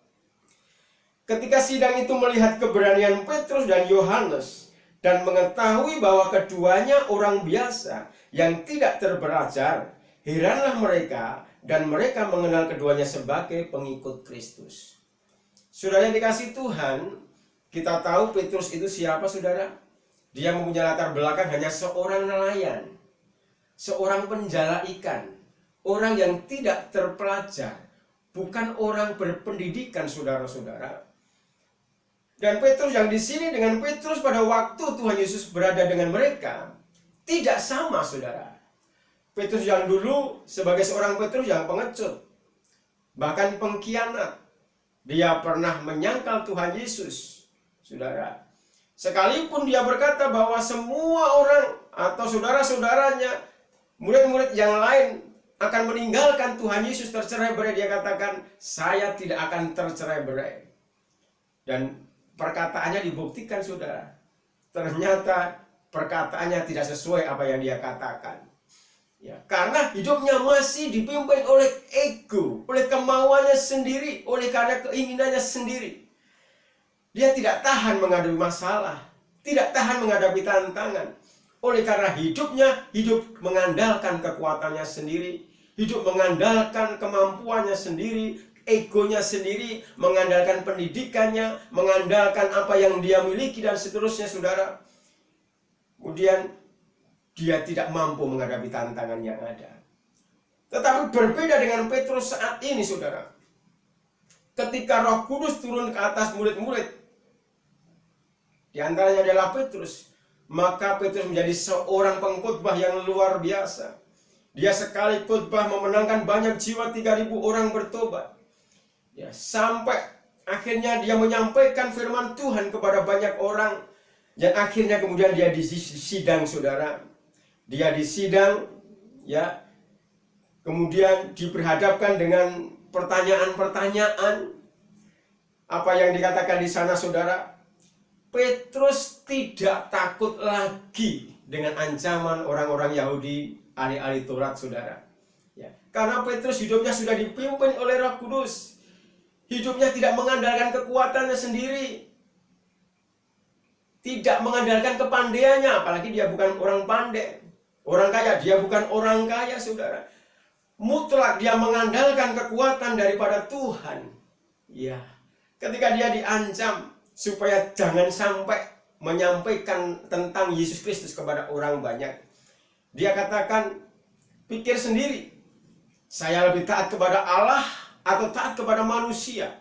Ketika sidang itu melihat keberanian Petrus dan Yohanes, dan mengetahui bahwa keduanya orang biasa yang tidak terbelajar, heranlah mereka, dan mereka mengenal keduanya sebagai pengikut Kristus. Saudara yang dikasihi Tuhan, kita tahu Petrus itu siapa, saudara? Dia mempunyai latar belakang hanya seorang nelayan, seorang penjala ikan, orang yang tidak terpelajar, bukan orang berpendidikan, saudara-saudara. Dan Petrus yang di sini dengan Petrus pada waktu Tuhan Yesus berada dengan mereka tidak sama, saudara. Petrus yang dulu sebagai seorang Petrus yang pengecut, bahkan pengkhianat. Dia pernah menyangkal Tuhan Yesus, saudara. Sekalipun dia berkata bahwa semua orang atau saudara-saudaranya, murid-murid yang lain akan meninggalkan Tuhan Yesus tercerai-berai, dia katakan, saya tidak akan tercerai-berai. Dan perkataannya dibuktikan, saudara. Ternyata perkataannya tidak sesuai apa yang dia katakan. Ya, karena hidupnya masih dipimpin oleh ego, oleh kemauannya sendiri, oleh karena keinginannya sendiri. Dia tidak tahan menghadapi masalah, tidak tahan menghadapi tantangan. Oleh karena hidupnya hidup mengandalkan kekuatannya sendiri, hidup mengandalkan kemampuannya sendiri, egonya sendiri, mengandalkan pendidikannya, mengandalkan apa yang dia miliki dan seterusnya, saudara. Kemudian dia tidak mampu menghadapi tantangan yang ada. Tetapi berbeda dengan Petrus saat ini, saudara. Ketika Roh Kudus turun ke atas murid-murid, di antaranya adalah Petrus, maka Petrus menjadi seorang pengkhotbah yang luar biasa. Dia sekali khotbah memenangkan banyak jiwa, 3.000 orang bertobat. Ya, sampai akhirnya dia menyampaikan firman Tuhan kepada banyak orang. Dan akhirnya kemudian dia disidang, saudara. Dia disidang, ya. Kemudian diperhadapkan dengan pertanyaan-pertanyaan. Apa yang dikatakan di sana, saudara? Petrus tidak takut lagi dengan ancaman orang-orang Yahudi, ahli-ahli Taurat, saudara. Ya, karena Petrus hidupnya sudah dipimpin oleh Roh Kudus. Hidupnya tidak mengandalkan kekuatannya sendiri, tidak mengandalkan kepandaiannya, apalagi dia bukan orang pandai, orang kaya. Dia bukan orang kaya, saudara. mutlak dia mengandalkan kekuatan daripada Tuhan. Ya, ketika dia diancam supaya jangan sampai menyampaikan tentang Yesus Kristus kepada orang banyak, dia katakan, pikir sendiri, saya lebih taat kepada Allah atau taat kepada manusia.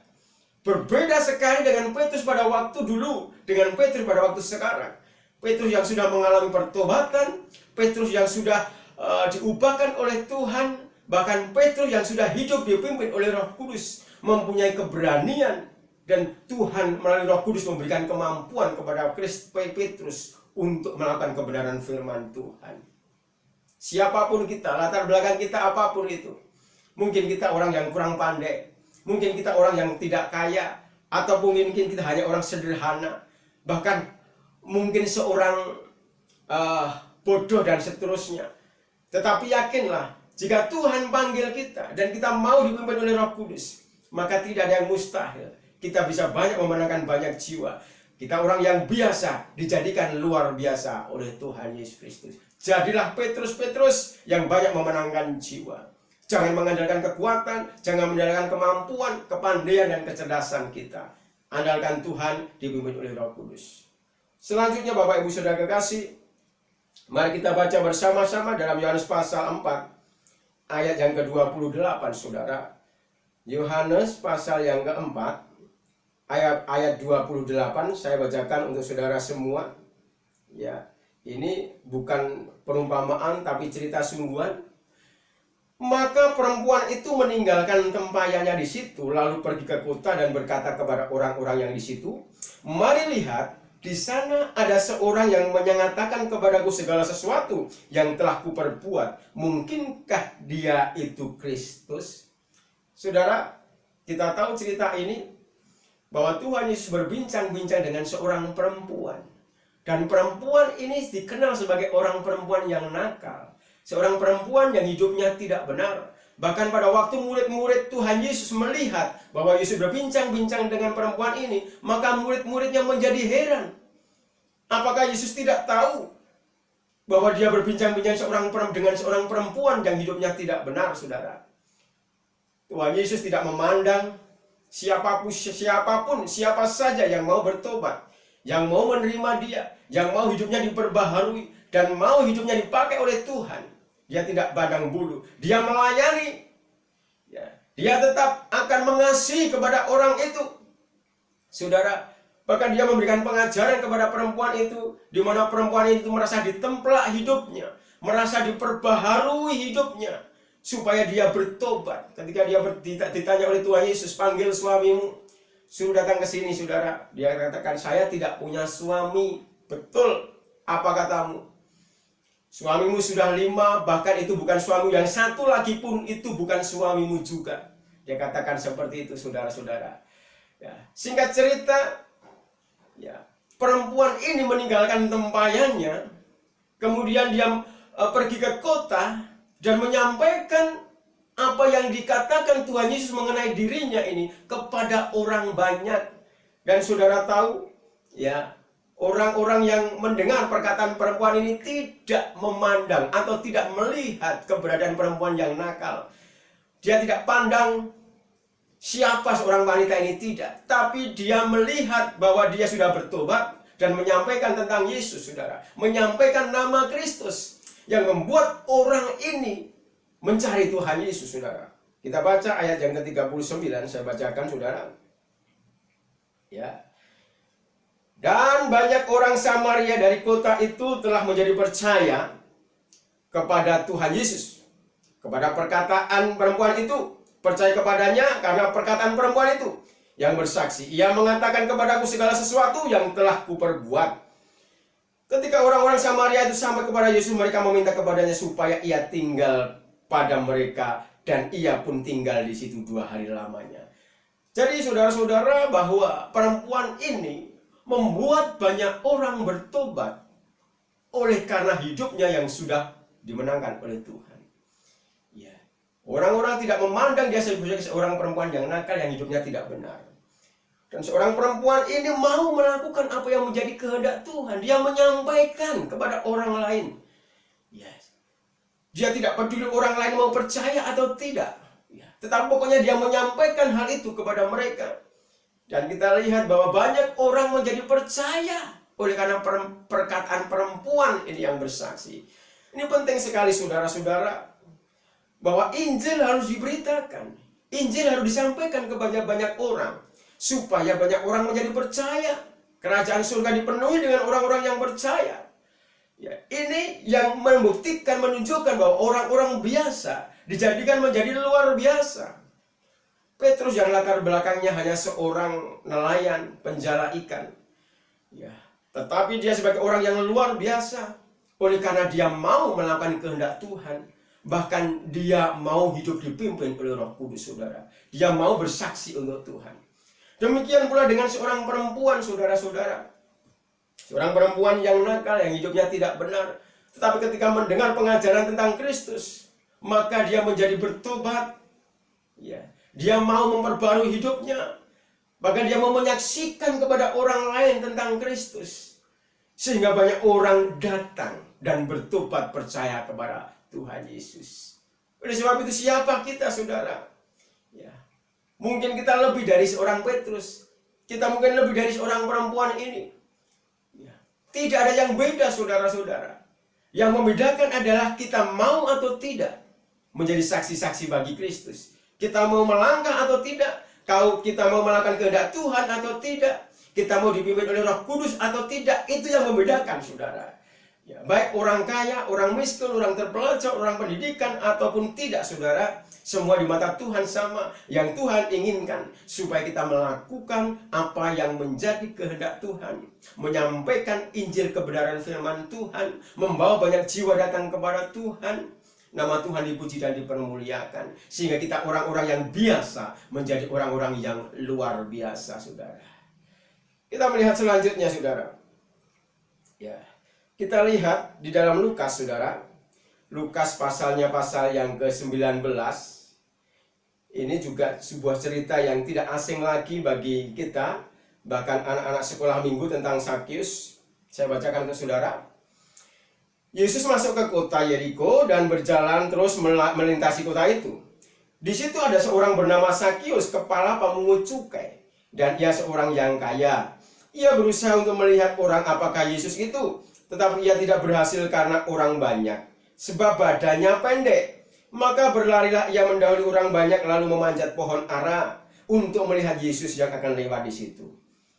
Berbeda sekali dengan Petrus pada waktu dulu, dengan Petrus pada waktu sekarang. Petrus yang sudah mengalami pertobatan, Petrus yang sudah diubahkan oleh Tuhan, bahkan Petrus yang sudah hidup dipimpin oleh Roh Kudus, mempunyai keberanian, dan Tuhan melalui Roh Kudus memberikan kemampuan kepada Petrus untuk melakukan kebenaran firman Tuhan. Siapapun kita, latar belakang kita apapun itu, mungkin kita orang yang kurang pandai, mungkin kita orang yang tidak kaya, ataupun mungkin kita hanya orang sederhana, bahkan mungkin seorang bodoh dan seterusnya. Tetapi yakinlah, jika Tuhan panggil kita dan kita mau dipimpin oleh Roh Kudus, maka tidak ada yang mustahil. Kita bisa banyak memenangkan banyak jiwa. Kita orang yang biasa dijadikan luar biasa oleh Tuhan Yesus Kristus. Jadilah Petrus-Petrus yang banyak memenangkan jiwa. Jangan mengandalkan kekuatan, jangan mengandalkan kemampuan, kepandaian, dan kecerdasan kita. Andalkan Tuhan dipimpin oleh Roh Kudus. Selanjutnya Bapak Ibu Saudara kekasih, mari kita baca bersama-sama dalam Yohanes pasal 4 ayat yang ke-28, Saudara. Yohanes pasal yang keempat ayat 28, saya bacakan untuk saudara semua. Ya, ini bukan perumpamaan tapi cerita sungguhan. Maka perempuan itu meninggalkan tempayannya di situ, lalu pergi ke kota dan berkata kepada orang-orang yang di situ, "Mari lihat, di sana ada seorang yang menyatakan kepadaku segala sesuatu yang telah kuperbuat. Mungkinkah dia itu Kristus?" Saudara, kita tahu cerita ini bahwa Tuhan Yesus berbincang-bincang dengan seorang perempuan. Dan perempuan ini dikenal sebagai orang perempuan yang nakal. Seorang perempuan yang hidupnya tidak benar. Bahkan pada waktu murid-murid Tuhan Yesus melihat bahwa Yesus berbincang-bincang dengan perempuan ini, maka murid-muridnya menjadi heran. Apakah Yesus tidak tahu bahwa dia berbincang-bincang dengan seorang perempuan yang hidupnya tidak benar, saudara? Tuhan Yesus tidak memandang siapa saja yang mau bertobat, yang mau menerima dia, yang mau hidupnya diperbaharui, dan mau hidupnya dipakai oleh Tuhan. Dia tidak pandang bulu, dia melayani, ya, dia tetap akan mengasihi kepada orang itu. Saudara, bahkan dia memberikan pengajaran kepada perempuan itu, di mana perempuan itu merasa ditemplak hidupnya, merasa diperbaharui hidupnya, supaya dia bertobat. Ketika dia ditanya oleh Tuhan Yesus, "Panggil suamimu, suruh datang ke sini," saudara. Dia katakan, "Saya tidak punya suami." Betul, apa katamu? Suamimu sudah 5, bahkan itu bukan suami, yang satu lagi pun itu bukan suamimu juga. Dia katakan seperti itu, saudara-saudara. Ya, singkat cerita, ya, perempuan ini meninggalkan tempayannya, kemudian dia pergi ke kota dan menyampaikan apa yang dikatakan Tuhan Yesus mengenai dirinya ini kepada orang banyak. Dan saudara tahu, ya, orang-orang yang mendengar perkataan perempuan ini tidak memandang atau tidak melihat keberadaan perempuan yang nakal. Dia tidak pandang siapa seorang wanita ini, tidak. Tapi dia melihat bahwa dia sudah bertobat dan menyampaikan tentang Yesus, saudara. Menyampaikan nama Kristus yang membuat orang ini mencari Tuhan Yesus, saudara. Kita baca ayat yang ke-39, saya bacakan, saudara. Ya. "Dan banyak orang Samaria dari kota itu telah menjadi percaya kepada Tuhan Yesus, kepada perkataan perempuan itu. Percaya kepadanya karena perkataan perempuan itu yang bersaksi, 'Ia mengatakan kepadaku segala sesuatu yang telah kuperbuat.' Ketika orang-orang Samaria itu sampai kepada Yesus, mereka meminta kepadanya supaya ia tinggal pada mereka, dan ia pun tinggal di situ 2 hari lamanya." Jadi saudara-saudara, bahwa perempuan ini membuat banyak orang bertobat oleh karena hidupnya yang sudah dimenangkan oleh Tuhan. Ya, orang-orang tidak memandang dia sebagai seorang perempuan yang nakal, yang hidupnya tidak benar. Dan seorang perempuan ini mau melakukan apa yang menjadi kehendak Tuhan. Dia menyampaikan kepada orang lain. Yes. Dia tidak peduli orang lain mau percaya atau tidak. Tetapi pokoknya dia menyampaikan hal itu kepada mereka. Dan kita lihat bahwa banyak orang menjadi percaya oleh karena perkataan perempuan ini yang bersaksi. Ini penting sekali saudara-saudara, bahwa Injil harus diberitakan. Injil harus disampaikan kepada banyak orang, supaya banyak orang menjadi percaya. Kerajaan surga dipenuhi dengan orang-orang yang percaya. Ya, ini yang membuktikan, menunjukkan bahwa orang-orang biasa dijadikan menjadi luar biasa. Petrus yang latar belakangnya hanya seorang nelayan, penjala ikan. Ya, tetapi dia sebagai orang yang luar biasa. Oleh karena dia mau melakukan kehendak Tuhan. Bahkan dia mau hidup dipimpin oleh Roh Kudus, saudara. Dia mau bersaksi untuk Tuhan. Demikian pula dengan seorang perempuan, saudara-saudara. Seorang perempuan yang nakal, yang hidupnya tidak benar. Tetapi ketika mendengar pengajaran tentang Kristus, maka dia menjadi bertobat. Ya, dia mau memperbarui hidupnya. Bahkan dia mau menyaksikan kepada orang lain tentang Kristus. Sehingga banyak orang datang dan bertobat percaya kepada Tuhan Yesus. Oleh sebab itu siapa kita, saudara? Ya, mungkin kita lebih dari seorang Petrus. Kita mungkin lebih dari seorang perempuan ini. Ya, tidak ada yang beda, saudara-saudara. Yang membedakan adalah kita mau atau tidak menjadi saksi-saksi bagi Kristus. Kita mau melangkah atau tidak. Kalau kita mau melakukan kehendak Tuhan atau tidak. Kita mau dipimpin oleh Roh Kudus atau tidak. Itu yang membedakan, saudara. Ya, baik orang kaya, orang miskin, orang terpelajar, orang pendidikan, ataupun tidak, saudara. Semua di mata Tuhan sama. Yang Tuhan inginkan supaya kita melakukan apa yang menjadi kehendak Tuhan. Menyampaikan Injil kebenaran firman Tuhan. Membawa banyak jiwa datang kepada Tuhan. Nama Tuhan dipuji dan dipermuliakan. Sehingga kita orang-orang yang biasa menjadi orang-orang yang luar biasa, saudara. Kita melihat selanjutnya, saudara. Ya. Kita lihat di dalam Lukas, saudara. Lukas pasalnya pasal yang ke-19. Ini juga sebuah cerita yang tidak asing lagi bagi kita. Bahkan anak-anak sekolah minggu tentang Sakius. Saya bacakan ke saudara. Yesus masuk ke kota Yeriko dan berjalan terus melintasi kota itu. Di situ ada seorang bernama Sakius, kepala pemungut cukai. Dan ia seorang yang kaya. Ia berusaha untuk melihat orang apakah Yesus itu. Tetapi ia tidak berhasil karena orang banyak. Sebab badannya pendek. Maka berlarilah ia mendahului orang banyak lalu memanjat pohon ara untuk melihat Yesus yang akan lewat di situ.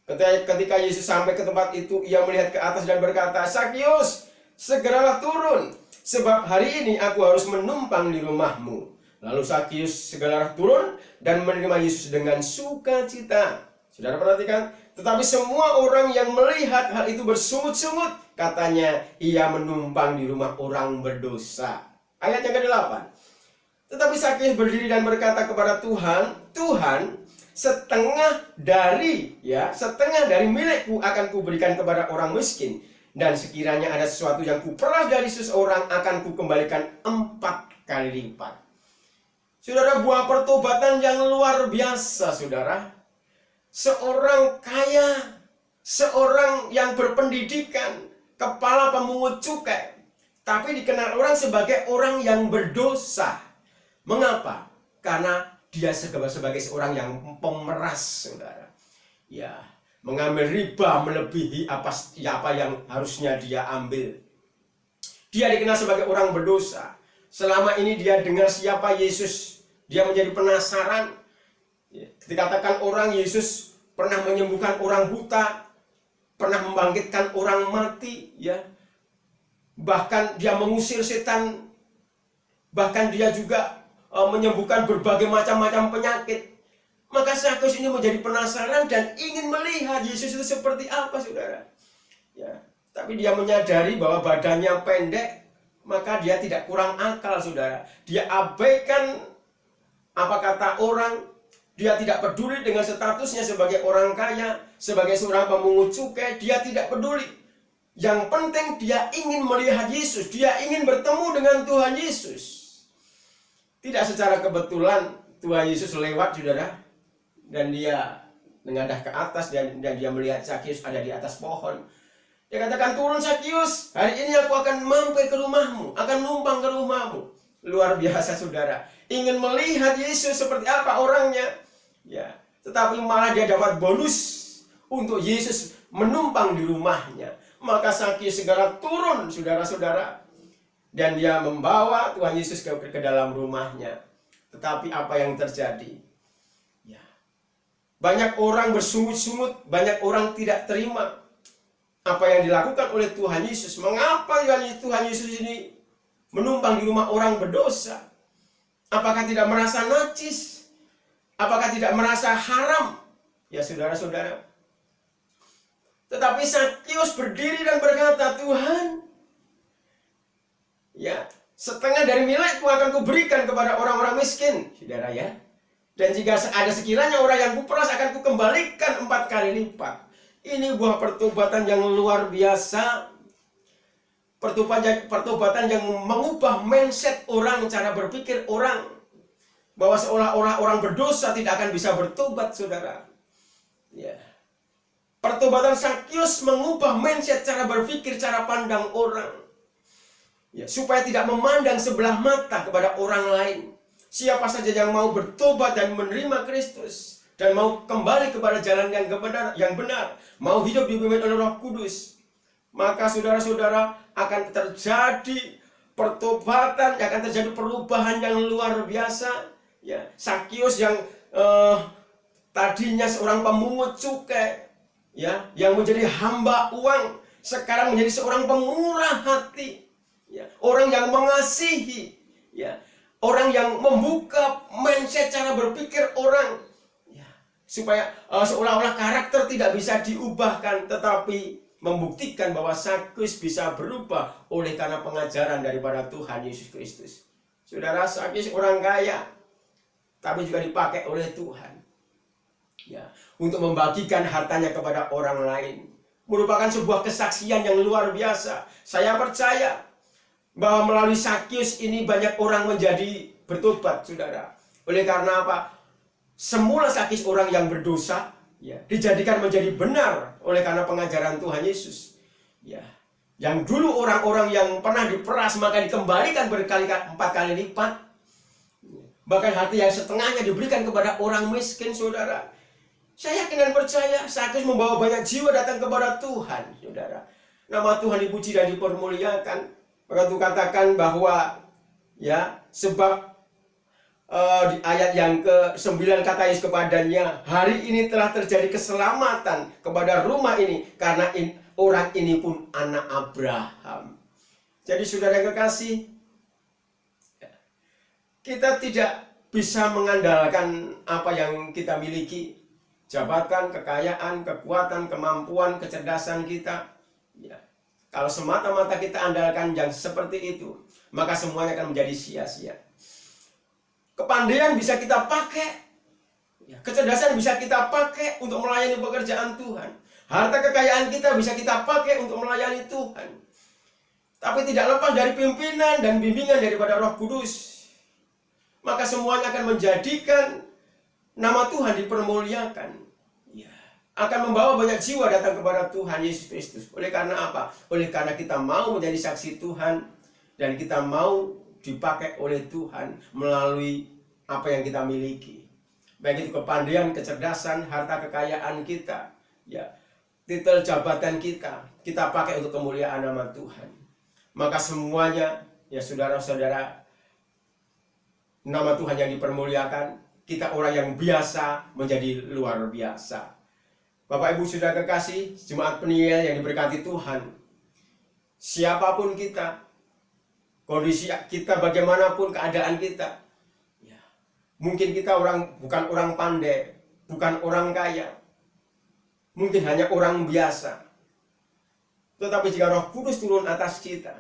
Ketika Yesus sampai ke tempat itu, ia melihat ke atas dan berkata, "Sakius, segeralah turun, sebab hari ini aku harus menumpang di rumahmu." Lalu Sakius segeralah turun dan menerima Yesus dengan sukacita. Saudara perhatikan, tetapi semua orang yang melihat hal itu bersungut-sungut. Katanya, ia menumpang di rumah orang berdosa. Ayat yang ke-8. Tetapi Sakius berdiri dan berkata kepada Tuhan, "Tuhan, setengah dari milikku akan kuberikan kepada orang miskin. Dan sekiranya ada sesuatu yang kuperas dari seseorang, akan kukembalikan 4 kali lipat." Saudara, buah pertobatan yang luar biasa, saudara. Seorang kaya, seorang yang berpendidikan, kepala pemungut cukai, tapi dikenal orang sebagai orang yang berdosa. Mengapa? Karena dia sebagai seorang yang pemeras, saudara. Ya, mengambil riba melebihi apa yang harusnya dia ambil. Dia dikenal sebagai orang berdosa. Selama ini dia dengar siapa Yesus, dia menjadi penasaran. Dikatakan orang Yesus pernah menyembuhkan orang buta, pernah membangkitkan orang mati, ya. Bahkan dia mengusir setan, bahkan dia juga menyembuhkan berbagai macam-macam penyakit. Maka Sakius ini menjadi penasaran dan ingin melihat Yesus itu seperti apa, saudara. Ya, tapi dia menyadari bahwa badannya pendek, maka dia tidak kurang akal, saudara. Dia abaikan apa kata orang. Dia tidak peduli dengan statusnya sebagai orang kaya, sebagai seorang pemungut cukai. Dia tidak peduli. Yang penting dia ingin melihat Yesus. Dia ingin bertemu dengan Tuhan Yesus. Tidak secara kebetulan Tuhan Yesus lewat, saudara. Dan dia mengadah ke atas dan dia melihat Sakius ada di atas pohon. Dia katakan, turun Sakius, hari ini aku akan mampir ke rumahmu, akan numpang ke rumahmu. Luar biasa saudara, ingin melihat Yesus seperti apa orangnya. Ya, tetapi malah dia dapat bonus untuk Yesus menumpang di rumahnya. Maka Sakius segera turun saudara-saudara, dan dia membawa Tuhan Yesus ke dalam rumahnya. Tetapi apa yang terjadi? Ya, banyak orang bersungut-sungut, banyak orang tidak terima apa yang dilakukan oleh Tuhan Yesus. Mengapa Tuhan Yesus ini menumpang di rumah orang berdosa? Apakah tidak merasa najis? Apakah tidak merasa haram? Ya saudara-saudara. Tetapi Sakius berdiri dan berkata, Tuhan, ya, setengah dari milikku akan kuberikan kepada orang-orang miskin, saudara ya. Dan jika ada sekiranya orang yang kuperas akan kukembalikan 4 kali lipat. Ini buah pertobatan yang luar biasa. Pertobatan yang mengubah mindset orang, cara berpikir orang. Bahwa seolah-olah orang berdosa tidak akan bisa bertobat, saudara. Ya. Pertobatan Sakius mengubah mindset, cara berpikir, cara pandang orang. Ya, supaya tidak memandang sebelah mata kepada orang lain. Siapa saja yang mau bertobat dan menerima Kristus, dan mau kembali kepada jalan yang benar, mau hidup dipimpin oleh Roh Kudus, maka saudara-saudara akan terjadi pertobatan, akan terjadi perubahan yang luar biasa. Ya, Sakius yang tadinya seorang pemungut cukai, ya, yang menjadi hamba uang, sekarang menjadi seorang pemurah hati, ya, orang yang mengasihi, ya, orang yang membuka mindset cara berpikir orang. Supaya seolah-olah karakter tidak bisa diubahkan, tetapi membuktikan bahwa Sakius bisa berubah oleh karena pengajaran daripada Tuhan Yesus Kristus. Saudara, Sakius orang kaya, tapi juga dipakai oleh Tuhan, ya, untuk membagikan hartanya kepada orang lain. Merupakan sebuah kesaksian yang luar biasa. Saya percaya bahwa melalui Sakius ini banyak orang menjadi bertobat, saudara. Oleh karena apa? Semula Sakius orang yang berdosa, ya, dijadikan menjadi benar oleh karena pengajaran Tuhan Yesus. Ya, yang dulu orang-orang yang pernah diperas maka dikembalikan 4 kali lipat. Bahkan harta yang setengahnya diberikan kepada orang miskin, saudara. Saya yakin dan percaya Sakius membawa banyak jiwa datang kepada Tuhan, saudara. Nama Tuhan dipuji dan dipermuliakan. Maka Tuhan katakan bahwa, ya, sebab di ayat yang ke-9 kata Yesus kepadanya, hari ini telah terjadi keselamatan kepada rumah ini, karena orang ini pun anak Abraham. Jadi saudara yang kekasih, kita tidak bisa mengandalkan apa yang kita miliki, jabatan, kekayaan, kekuatan, kemampuan, kecerdasan kita. Ya. Kalau semata-mata kita andalkan yang seperti itu, maka semuanya akan menjadi sia-sia. Kepandaian bisa kita pakai, kecerdasan bisa kita pakai untuk melayani pekerjaan Tuhan. Harta kekayaan kita bisa kita pakai untuk melayani Tuhan. Tapi tidak lepas dari pimpinan dan bimbingan daripada Roh Kudus, maka semuanya akan menjadikan nama Tuhan dipermuliakan. Ya, akan membawa banyak jiwa datang kepada Tuhan Yesus Kristus. Oleh karena apa? Oleh karena kita mau menjadi saksi Tuhan, dan kita mau dipakai oleh Tuhan melalui apa yang kita miliki. Baik itu kepandaian, kecerdasan, harta kekayaan kita, ya, titel jabatan kita pakai untuk kemuliaan nama Tuhan. Maka semuanya, ya saudara-saudara, nama Tuhan yang dipermuliakan, kita orang yang biasa menjadi luar biasa. Bapak Ibu sudah kekasih, jemaat penilaian yang diberkati Tuhan, siapapun kita, kondisi kita bagaimanapun keadaan kita, ya, mungkin kita bukan orang pandai, bukan orang kaya, mungkin hanya orang biasa. Tetapi jika Roh Kudus turun atas kita,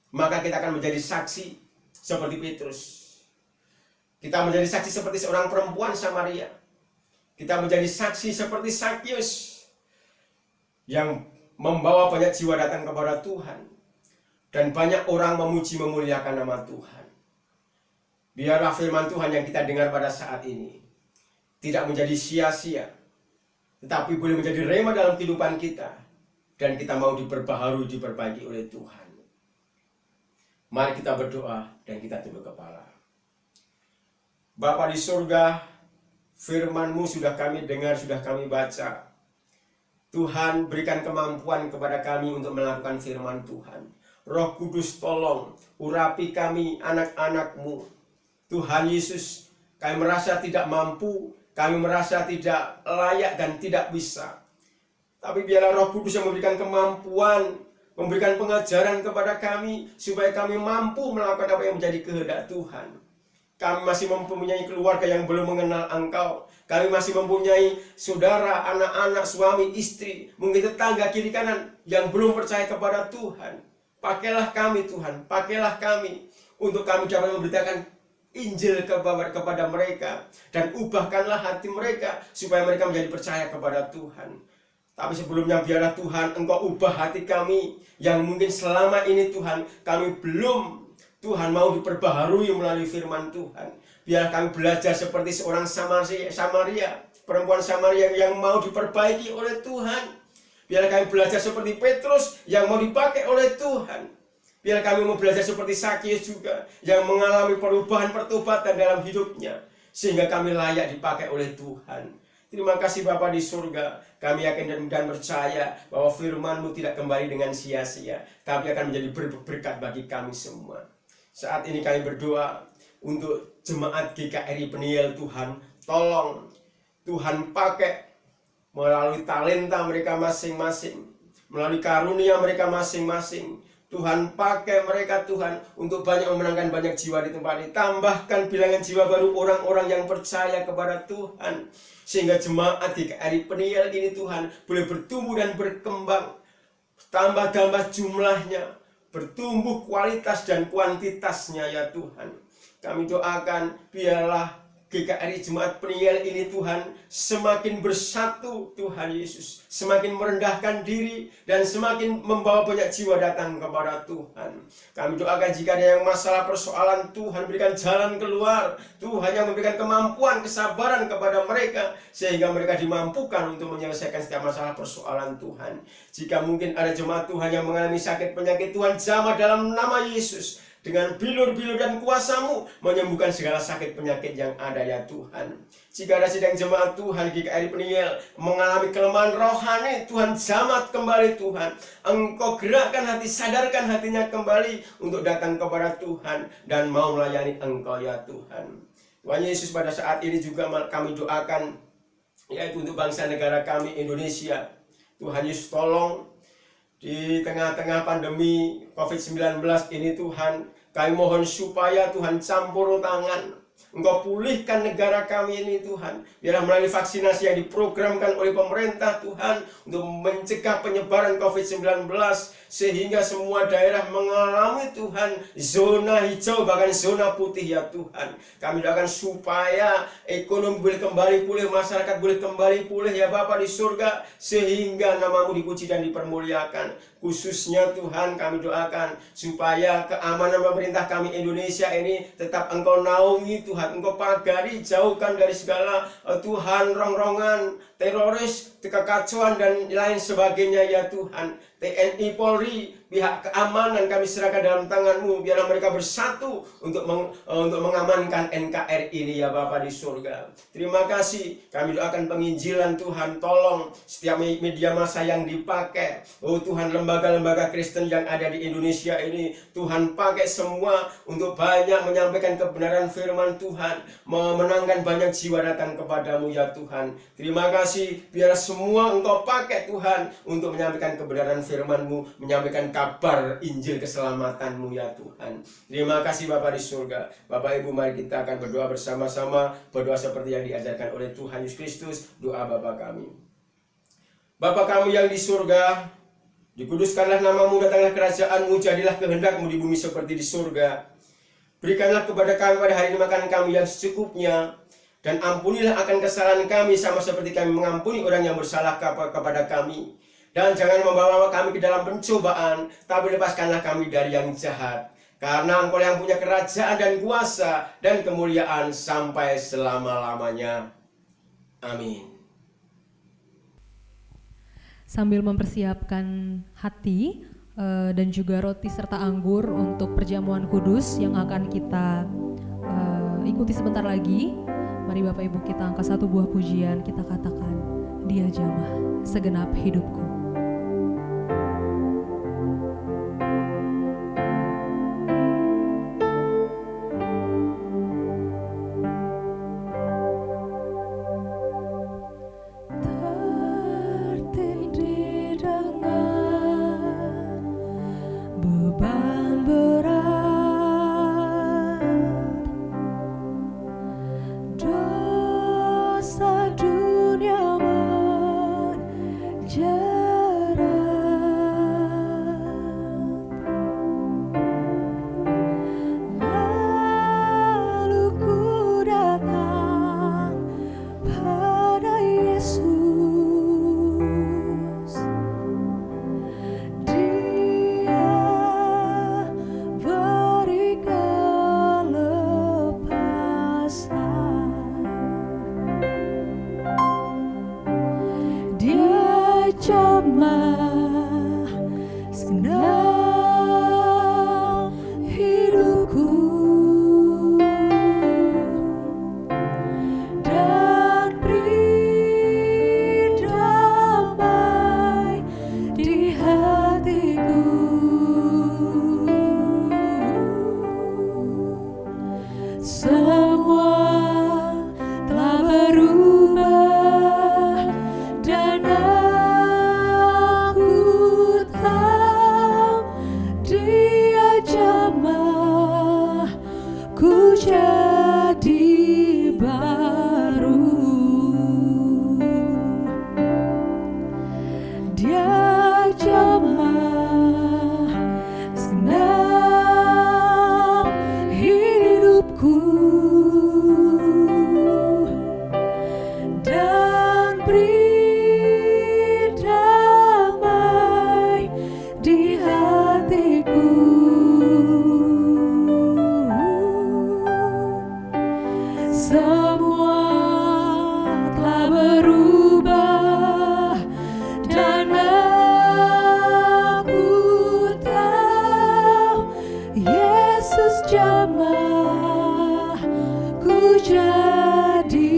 maka kita akan menjadi saksi seperti Petrus. Kita menjadi saksi seperti seorang perempuan Samaria. Kita menjadi saksi seperti Sakius yang membawa banyak jiwa datang kepada Tuhan. Dan banyak orang memuji memuliakan nama Tuhan. Biarlah firman Tuhan yang kita dengar pada saat ini tidak menjadi sia-sia, tetapi boleh menjadi rema dalam kehidupan kita. dan kita mau diperbaiki oleh Tuhan. Mari kita berdoa dan kita tunduk kepala. Bapa di surga, firman-Mu sudah kami dengar, sudah kami baca. Tuhan, berikan kemampuan kepada kami untuk melakukan firman Tuhan. Roh Kudus, tolong urapi kami, anak-anak-Mu. Tuhan Yesus, kami merasa tidak mampu, kami merasa tidak layak dan tidak bisa. Tapi biarlah Roh Kudus yang memberikan kemampuan, memberikan pengajaran kepada kami, supaya kami mampu melakukan apa yang menjadi kehendak Tuhan. Kami masih mempunyai keluarga yang belum mengenal Engkau. Kami masih mempunyai saudara, anak-anak, suami, istri, mungkin tetangga kiri kanan yang belum percaya kepada Tuhan. Pakailah kami Tuhan, pakailah kami untuk kami dapat memberitakan Injil kepada mereka. Dan ubahkanlah hati mereka supaya mereka menjadi percaya kepada Tuhan. Tapi sebelumnya biarlah Tuhan Engkau ubah hati kami yang mungkin selama ini Tuhan kami belum Tuhan mau diperbaharui melalui firman Tuhan. Biar kami belajar seperti seorang Samaria, perempuan Samaria yang mau diperbaiki oleh Tuhan. Biar kami belajar seperti Petrus yang mau dipakai oleh Tuhan. Biar kami mau belajar seperti Sakius juga yang mengalami perubahan pertobatan dalam hidupnya. Sehingga kami layak dipakai oleh Tuhan. Terima kasih Bapa di surga. Kami yakin dan percaya bahwa firman-Mu tidak kembali dengan sia-sia, tapi akan menjadi berkat bagi kami semua. Saat ini kami berdoa untuk jemaat GKRI Peniel Tuhan. Tolong Tuhan pakai melalui talenta mereka masing-masing, melalui karunia mereka masing-masing. Tuhan pakai mereka Tuhan untuk banyak memenangkan banyak jiwa di tempat ini. Tambahkan bilangan jiwa baru orang-orang yang percaya kepada Tuhan. Sehingga jemaat GKRI Peniel ini Tuhan boleh bertumbuh dan berkembang. Tambah-tambah jumlahnya, bertumbuh kualitas dan kuantitasnya ya Tuhan. Kami doakan biarlah GKRI Jemaat Peniel ini Tuhan semakin bersatu Tuhan Yesus, semakin merendahkan diri dan semakin membawa banyak jiwa datang kepada Tuhan. Kami doakan jika ada yang masalah persoalan, Tuhan berikan jalan keluar. Tuhan yang memberikan kemampuan, kesabaran kepada mereka sehingga mereka dimampukan untuk menyelesaikan setiap masalah persoalan Tuhan. Jika mungkin ada jemaat Tuhan yang mengalami sakit penyakit, Tuhan jamah dalam nama Yesus. Dengan bilur-bilur dan kuasa-Mu menyembuhkan segala sakit penyakit yang ada ya Tuhan. Jika ada sedang jemaat Tuhan GKRI Peniel mengalami kelemahan rohani, Tuhan jamat kembali Tuhan. Engkau gerakkan hati, sadarkan hatinya kembali untuk datang kepada Tuhan dan mau melayani Engkau ya Tuhan. Tuhan Yesus, pada saat ini juga kami doakan yaitu untuk bangsa negara kami Indonesia. Tuhan Yesus, tolong di tengah-tengah pandemi COVID-19 ini Tuhan, kami mohon supaya Tuhan campur tangan. Engkau pulihkan negara kami ini Tuhan. Biarlah melalui vaksinasi yang diprogramkan oleh pemerintah Tuhan untuk mencegah penyebaran COVID-19. Sehingga semua daerah mengalami Tuhan zona hijau bahkan zona putih ya Tuhan. Kami doakan supaya ekonomi boleh kembali pulih, masyarakat boleh kembali pulih ya Bapa di surga. Sehingga nama-Mu dipuji dan dipermuliakan. Khususnya Tuhan kami doakan supaya keamanan pemerintah kami Indonesia ini tetap Engkau naungi Tuhan. Engkau pagari, jauhkan dari segala Tuhan rongrongan, teroris, kekacauan dan lain sebagainya ya Tuhan. TNI, Polri, pihak keamanan kami serahkan dalam tangan-Mu. Biarlah mereka bersatu untuk mengamankan NKRI ini ya Bapa di surga. Terima kasih. Kami doakan penginjilan Tuhan. Tolong setiap media massa yang dipakai. Oh Tuhan, lembaga-lembaga Kristen yang ada di Indonesia ini, Tuhan pakai semua untuk banyak menyampaikan kebenaran firman Tuhan. Memenangkan banyak jiwa datang kepada-Mu ya Tuhan. Terima kasih. Biar semua Engkau pakai Tuhan untuk menyampaikan kebenaran firman-Mu, menyampaikan kabar Injil keselamatan-Mu ya Tuhan. Terima kasih Bapa di surga. Bapak Ibu, mari kita akan berdoa bersama-sama. Berdoa seperti yang diajarkan oleh Tuhan Yesus Kristus. Doa Bapa kami. Bapa kami yang di surga, dikuduskanlah nama-Mu, datanglah kerajaan-Mu, jadilah kehendak-Mu di bumi seperti di surga. Berikanlah kepada kami pada hari ini makanan kami yang secukupnya, dan ampunilah akan kesalahan kami sama seperti kami mengampuni orang yang bersalah kepada kami. Dan jangan membawa kami ke dalam pencobaan, tapi lepaskanlah kami dari yang jahat. Karena Engkau yang punya kerajaan dan kuasa dan kemuliaan sampai selama-lamanya. Amin. sambil mempersiapkan hati dan juga roti serta anggur untuk perjamuan kudus yang akan kita ikuti sebentar lagi. Mari Bapak Ibu kita angkat satu buah pujian, kita katakan, Dia jamah segenap hidupku. Tertindih dengan beban berat, dosa dunia menjerat. Lalu ku datang pada Yesus, Dia beri kelepasan, Dia jamah segenap hidupku dan beri damai di hatiku. Semua telah berubah dan aku tahu Dia jamah ku jadi baru. Dia jamah segenap hidupku dan beri damai di hatiku. Semua telah berubah dan aku tahu Yesus jamah ku jadi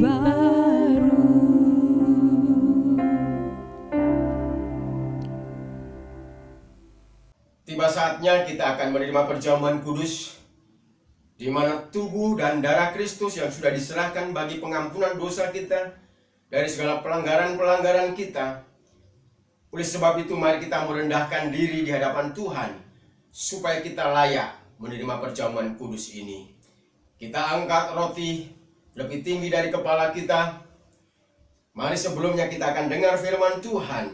baru. Tiba saatnya kita akan menerima perjamuan kudus, di mana tubuh dan darah Kristus yang sudah diserahkan bagi pengampunan dosa kita dari segala pelanggaran-pelanggaran kita. Oleh sebab itu mari kita merendahkan diri di hadapan Tuhan supaya kita layak menerima perjamuan kudus ini. Kita angkat roti lebih tinggi dari kepala kita. Mari sebelumnya kita akan dengar firman Tuhan.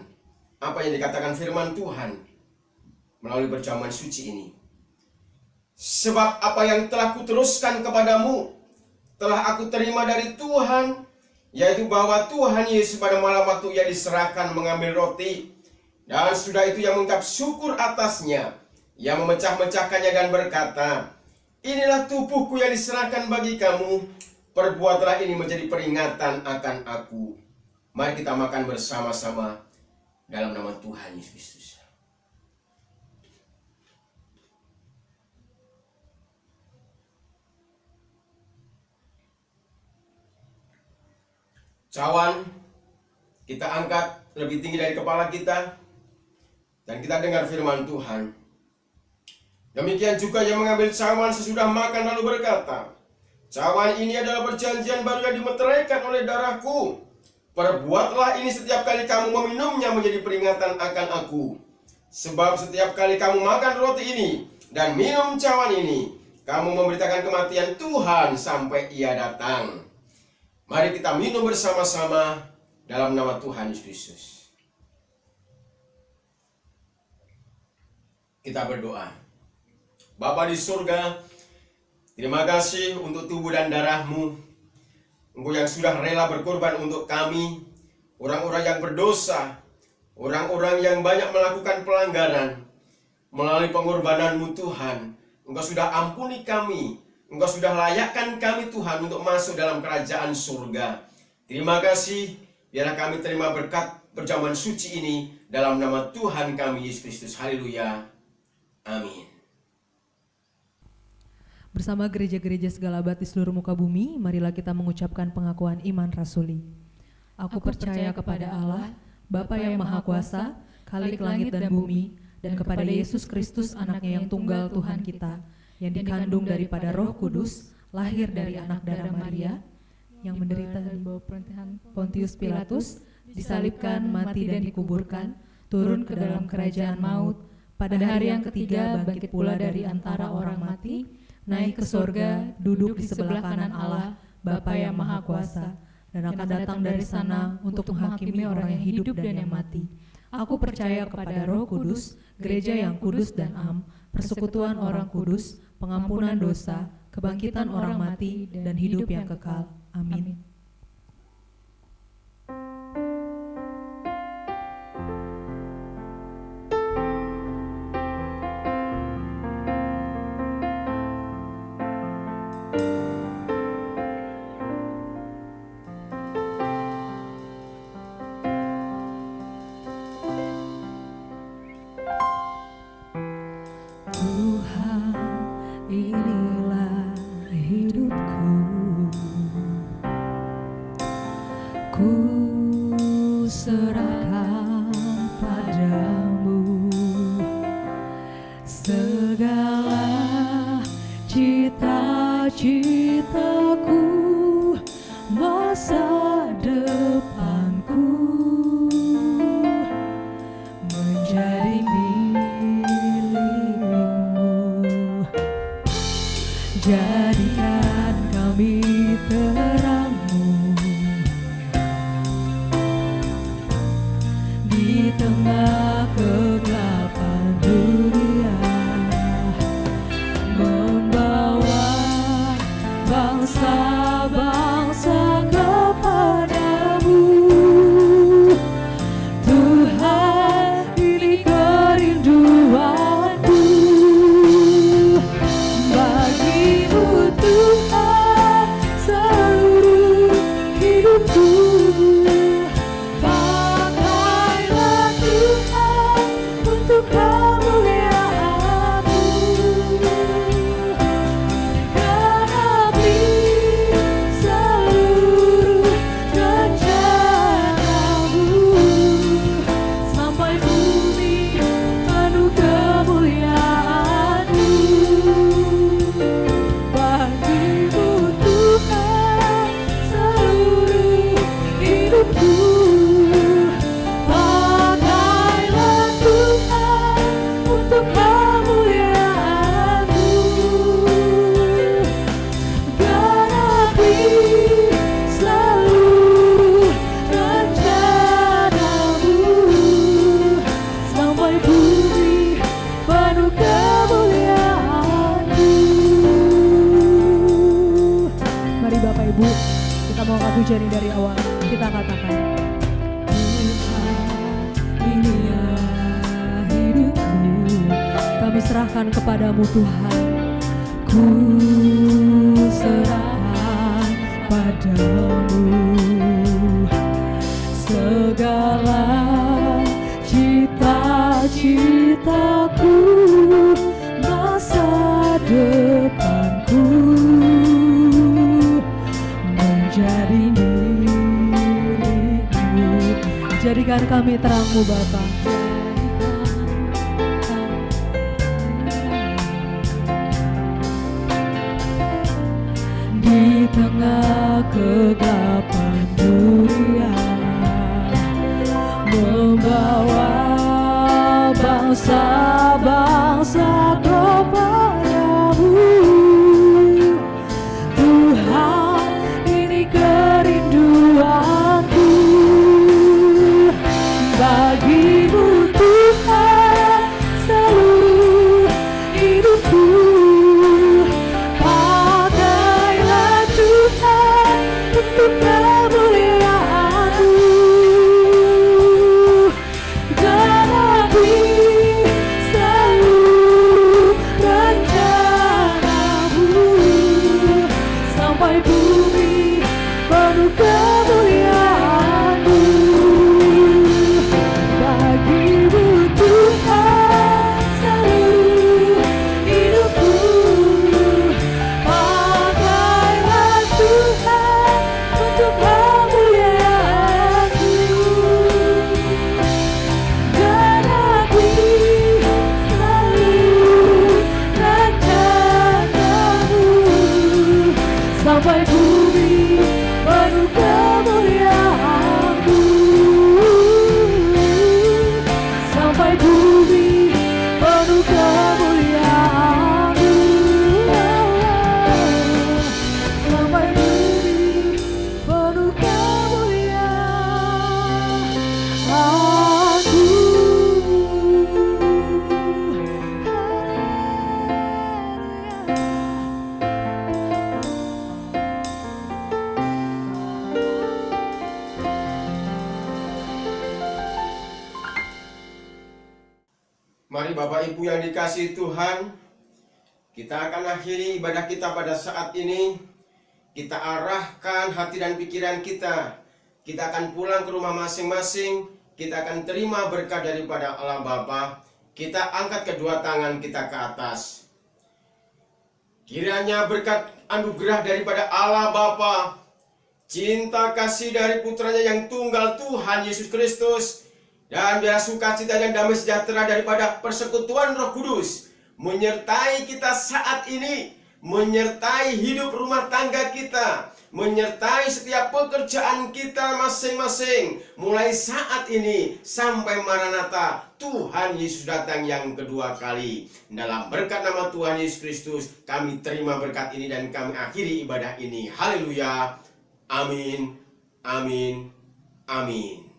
Apa yang dikatakan firman Tuhan melalui perjamuan suci ini. Sebab apa yang telah kuteruskan kepadamu telah aku terima dari Tuhan, yaitu bahwa Tuhan Yesus pada malam waktu Ia diserahkan mengambil roti, dan sudah itu Ia mengucap syukur atasnya. Ia memecah-mecahkannya dan berkata, inilah tubuhku yang diserahkan bagi kamu, perbuatlah ini menjadi peringatan akan aku. Mari kita makan bersama-sama dalam nama Tuhan Yesus Kristus. Cawan kita angkat lebih tinggi dari kepala kita dan kita dengar firman Tuhan. Demikian juga yang mengambil cawan sesudah makan lalu berkata, cawan ini adalah perjanjian baru yang dimeteraikan oleh darahku. Perbuatlah ini setiap kali kamu meminumnya menjadi peringatan akan aku. Sebab setiap kali kamu makan roti ini dan minum cawan ini, kamu memberitakan kematian Tuhan sampai Ia datang. Mari kita minum bersama-sama dalam nama Tuhan Yesus Kristus. Kita berdoa. Bapa di surga, terima kasih untuk tubuh dan darah-Mu. Engkau yang sudah rela berkorban untuk kami, orang-orang yang berdosa, orang-orang yang banyak melakukan pelanggaran. Melalui pengorbanan-Mu Tuhan, Engkau sudah ampuni kami. Engkau sudah layakkan kami Tuhan untuk masuk dalam kerajaan surga. Terima kasih, biarlah kami terima berkat perjamuan suci ini dalam nama Tuhan kami Yesus Kristus. Haleluya. Amin. Bersama gereja-gereja segala abad di seluruh muka bumi, marilah kita mengucapkan pengakuan iman rasuli. Aku percaya kepada Allah, Bapa yang Maha Kuasa, Khalik langit dan bumi, dan kepada Yesus Kristus anaknya yang tunggal Tuhan kita, yang dikandung daripada Roh Kudus, lahir dari anak darah Maria, yang menderita di bawah pemerintahan Pontius Pilatus, disalibkan, mati dan dikuburkan, turun ke dalam kerajaan maut, pada hari yang ketiga bangkit pula dari antara orang mati, naik ke sorga, duduk di sebelah kanan Allah, Bapa yang Maha Kuasa, dan akan datang dari sana untuk menghakimi orang yang hidup dan yang mati. Aku percaya kepada Roh Kudus, gereja yang kudus dan am, persekutuan orang kudus, pengampunan dosa, kebangkitan orang mati, dan hidup yang kekal. Amin. Tuhan, inilah hidupku. Ku serahkan padamu segala cita-citaku, masa depanku menjadi milikmu. Jadikan kami terangmu di tengah kegelapan dunia, membawa bangsa-bangsa kepadamu. Tuhan, ini kerinduanku. Bagimu Tuhan, seluruh hidupku. Pakailah Tuhan untuk kemuliaan-Mu. Genapi seluruh rencana-Mu, sampai bumi penuh kemuliaan-Mu. Bagimu Tuhan, seluruh hidupku. Pakailah Tuhan untuk kemuliaan-Mu. Genapi seluruh rencana-Mu, sampai bumi penuh kemuliaan-Mu. Mari Bapak Ibu, kita mau angkat pujian ini dari awal. Kita katakan, Tuhan, inilah hidupku. Kami serahkan kepadamu Tuhan. Ku serahkan padamu segala cita-citaku, masa depanku menjadi milikmu. Jadikan kami terang-Mu Bapa. Di tengah kegelapan dunia, membawa bangsa-bangsa kepadamu. Tuhan, ini kerinduanku. Bagimu Tuhan, seluruh hidupku. Pakailah Tuhan untuk Mari Bapak Ibu yang dikasihi Tuhan, kita akan akhiri ibadah kita pada saat ini. Kita arahkan hati dan pikiran kita. Kita akan pulang ke rumah masing-masing. Kita akan terima berkat daripada Allah Bapa. Kita angkat kedua tangan kita ke atas. Kiranya berkat anugerah daripada Allah Bapa, cinta kasih dari putranya yang tunggal Tuhan Yesus Kristus, dan biar sukacita dan damai sejahtera daripada persekutuan Roh Kudus menyertai kita saat ini, menyertai hidup rumah tangga kita, menyertai setiap pekerjaan kita masing-masing, mulai saat ini sampai Maranatha, Tuhan Yesus datang yang kedua kali. Dalam berkat nama Tuhan Yesus Kristus, kami terima berkat ini dan kami akhiri ibadah ini. Haleluya. Amin. Amin. Amin.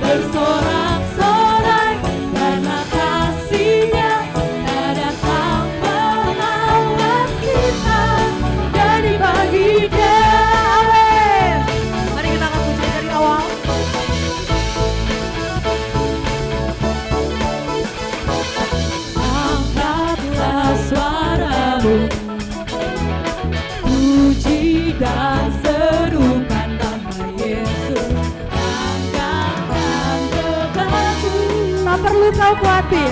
Bersorak-sorai karena kasih-Nya tak datang melawan kita dari bagi-Nya. Amin. Mari kita akan puji dari awal. Angkatlah suaramu, puji dan serukan nama Yesus. Tak perlu kau khawatir.